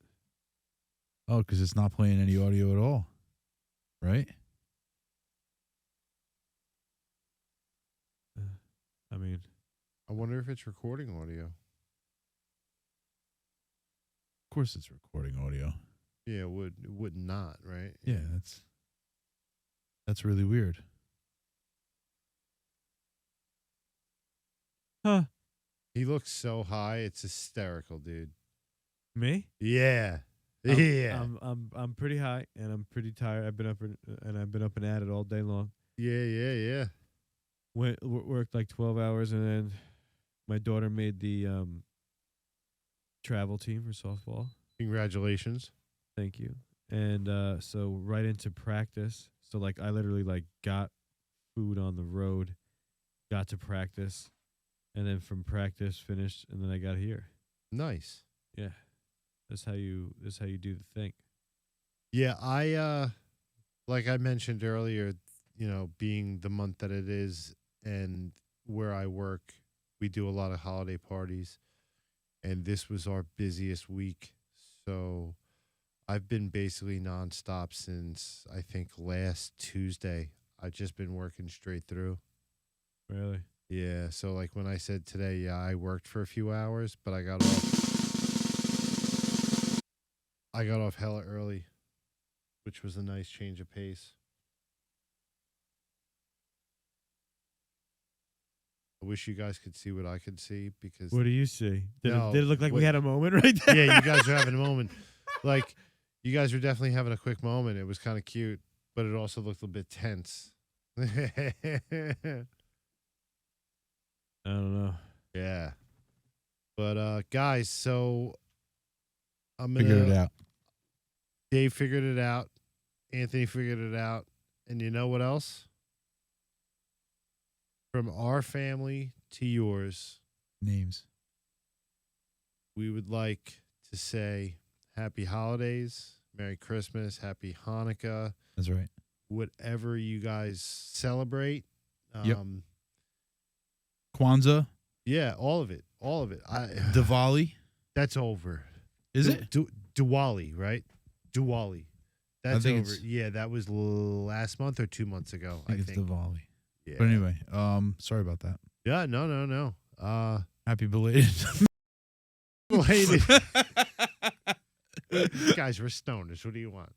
Oh, because it's not playing any audio at all, right? I mean, I wonder if it's recording audio. Of course, it's recording audio. Yeah, it would not, right? Yeah, that's really weird. huh? He looks so high, it's hysterical, dude. Me? Yeah. I'm- Yeah. I'm pretty high and I'm pretty tired. I've been up and at it all day long. Yeah. Worked like 12 hours, and then my daughter made the travel team for softball. Congratulations. Thank you. And so right into practice. So like I literally like got food on the road, got to practice, and then from practice finished, and then I got here. Nice. Yeah. That's how you do the thing. Yeah, I like I mentioned earlier, being the month that it is and where I work, we do a lot of holiday parties, and this was our busiest week. So I've been basically nonstop since I think last Tuesday. I've just been working straight through. Really? Yeah, so like when I said today, yeah, I worked for a few hours, but I got off hella early, which was a nice change of pace. I wish you guys could see what I could see because What do you see? Did No, it look like we what- had a moment right there? yeah, you guys are having a moment. Like you guys were definitely having a quick moment. It was kind of cute, but it also looked a bit tense. I don't know. Yeah. But guys, so I'm Figured it out. Dave figured it out. Anthony figured it out. And you know what else? From our family to yours, Names. we would like to say happy holidays, Merry Christmas, Happy Hanukkah, That's right. whatever you guys celebrate. Yep. Kwanzaa, Yeah, all of it. All of it. Diwali. That's over. Is it? Diwali, right? Diwali. That's think over. it's- Yeah, that was last month or 2 months ago, I think it's Diwali. Yeah. But anyway, sorry about that. Yeah, no. Happy belated. Belated. You guys were stoners. What do you want?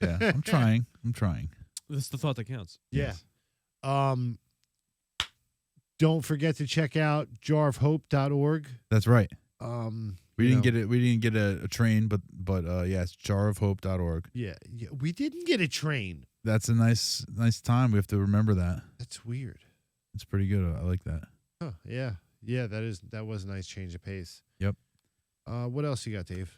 Yeah, I'm trying. That's the thought that counts. Yeah. Don't forget to check out jarofhope.org. That's right. We you didn't know, get it. We didn't get a train, but yeah, it's jarofhope.org. Yeah, we didn't get a train. That's a nice time. We have to remember that. That's weird. It's pretty good. I like that. Huh, yeah. Yeah, that was a nice change of pace. Yep. What else you got, Dave?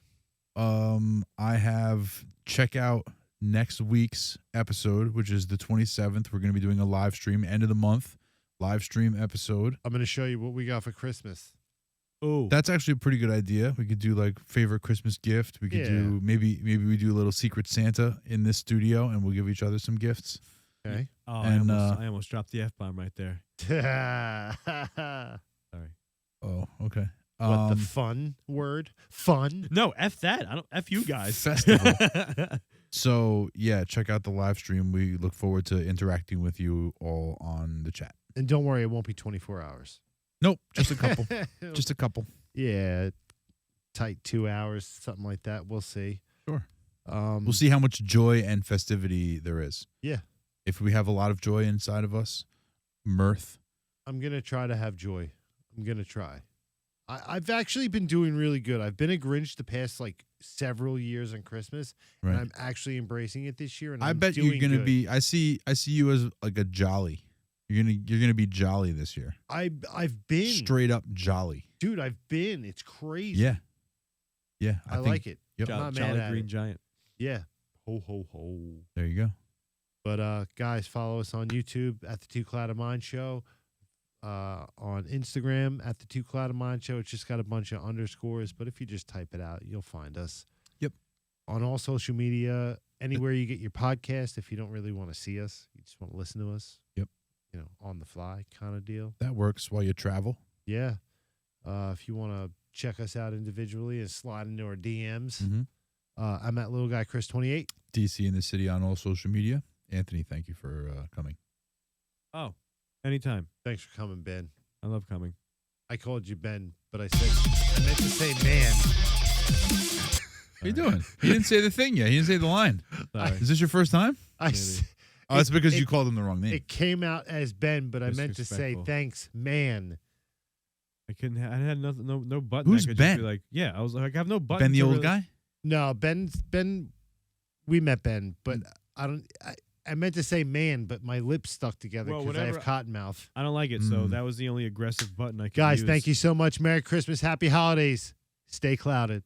I have check out next week's episode, which is the 27th. We're going to be doing a live stream, end of the month live stream episode. I'm going to show you what we got for Christmas. Oh, That's actually a pretty good idea. We could do like favorite Christmas gift. We could Yeah. do maybe we do a little Secret Santa in this studio, and we'll give each other some gifts. Okay. oh, and, I almost dropped the F-bomb right there. Sorry. Oh, okay. What the fun word? Fun. No, F that. I don't F you guys. Festival. So yeah, check out the live stream. We look forward to interacting with you all on the chat. And don't worry, it won't be 24 hours. Nope, just a couple. Just a couple. Yeah, tight 2 hours, something like that. We'll see. Sure. We'll We'll see how much joy and festivity there is. Yeah. If we have a lot of joy inside of us, mirth. I'm gonna try to have joy. I'm gonna try. I've actually been doing really good. I've been a Grinch the past like several years on Christmas, Right. and I'm actually embracing it this year. And I I'm bet you're doing gonna good. be. I see you as like a jolly. You're gonna be jolly this year. I've been Straight up jolly. dude. I've been. It's crazy. Yeah. Yeah. I think- like it. Yep. I'm not Jolly mad at Green it. Giant. Yeah. Ho ho ho. There you go. But guys, follow us on YouTube at the Two Cloud of Mind Show. On Instagram at the Two Cloud of Mind Show. It's just got a bunch of underscores, but if you just type it out, you'll find us. Yep. On all social media, anywhere you get your podcast. If you don't really want to see us, you just want to listen to us. Yep. You know, on the fly kind of deal. That works while you travel. Yeah. If you want to check us out individually and slide into our DMs, Mm-hmm. I'm at Little Guy Chris 28. DC in the city on all social media. Anthony, thank you for coming. Oh, anytime. Thanks for coming, Ben. I love coming. I called you Ben, but I meant to say man. What are you doing? He didn't say the thing yet. He didn't say the line. Sorry. Is this your first time? I Maybe. s- Oh, it's because it- you called him the wrong name. It came out as Ben, but I meant to say Disrespectful. thanks, man. I couldn't. I had nothing. No button. Who's I could Ben? Just be like, yeah. I was like, I have no button. Ben, the to old really- guy? No, Ben. We met Ben, but I don't. I meant to say man, but my lips stuck together Well, because I have whatever- cotton mouth. I don't like it. So Mm. that was the only aggressive button I could Guys, use. thank you so much. Merry Christmas, Happy Holidays. Stay clouded.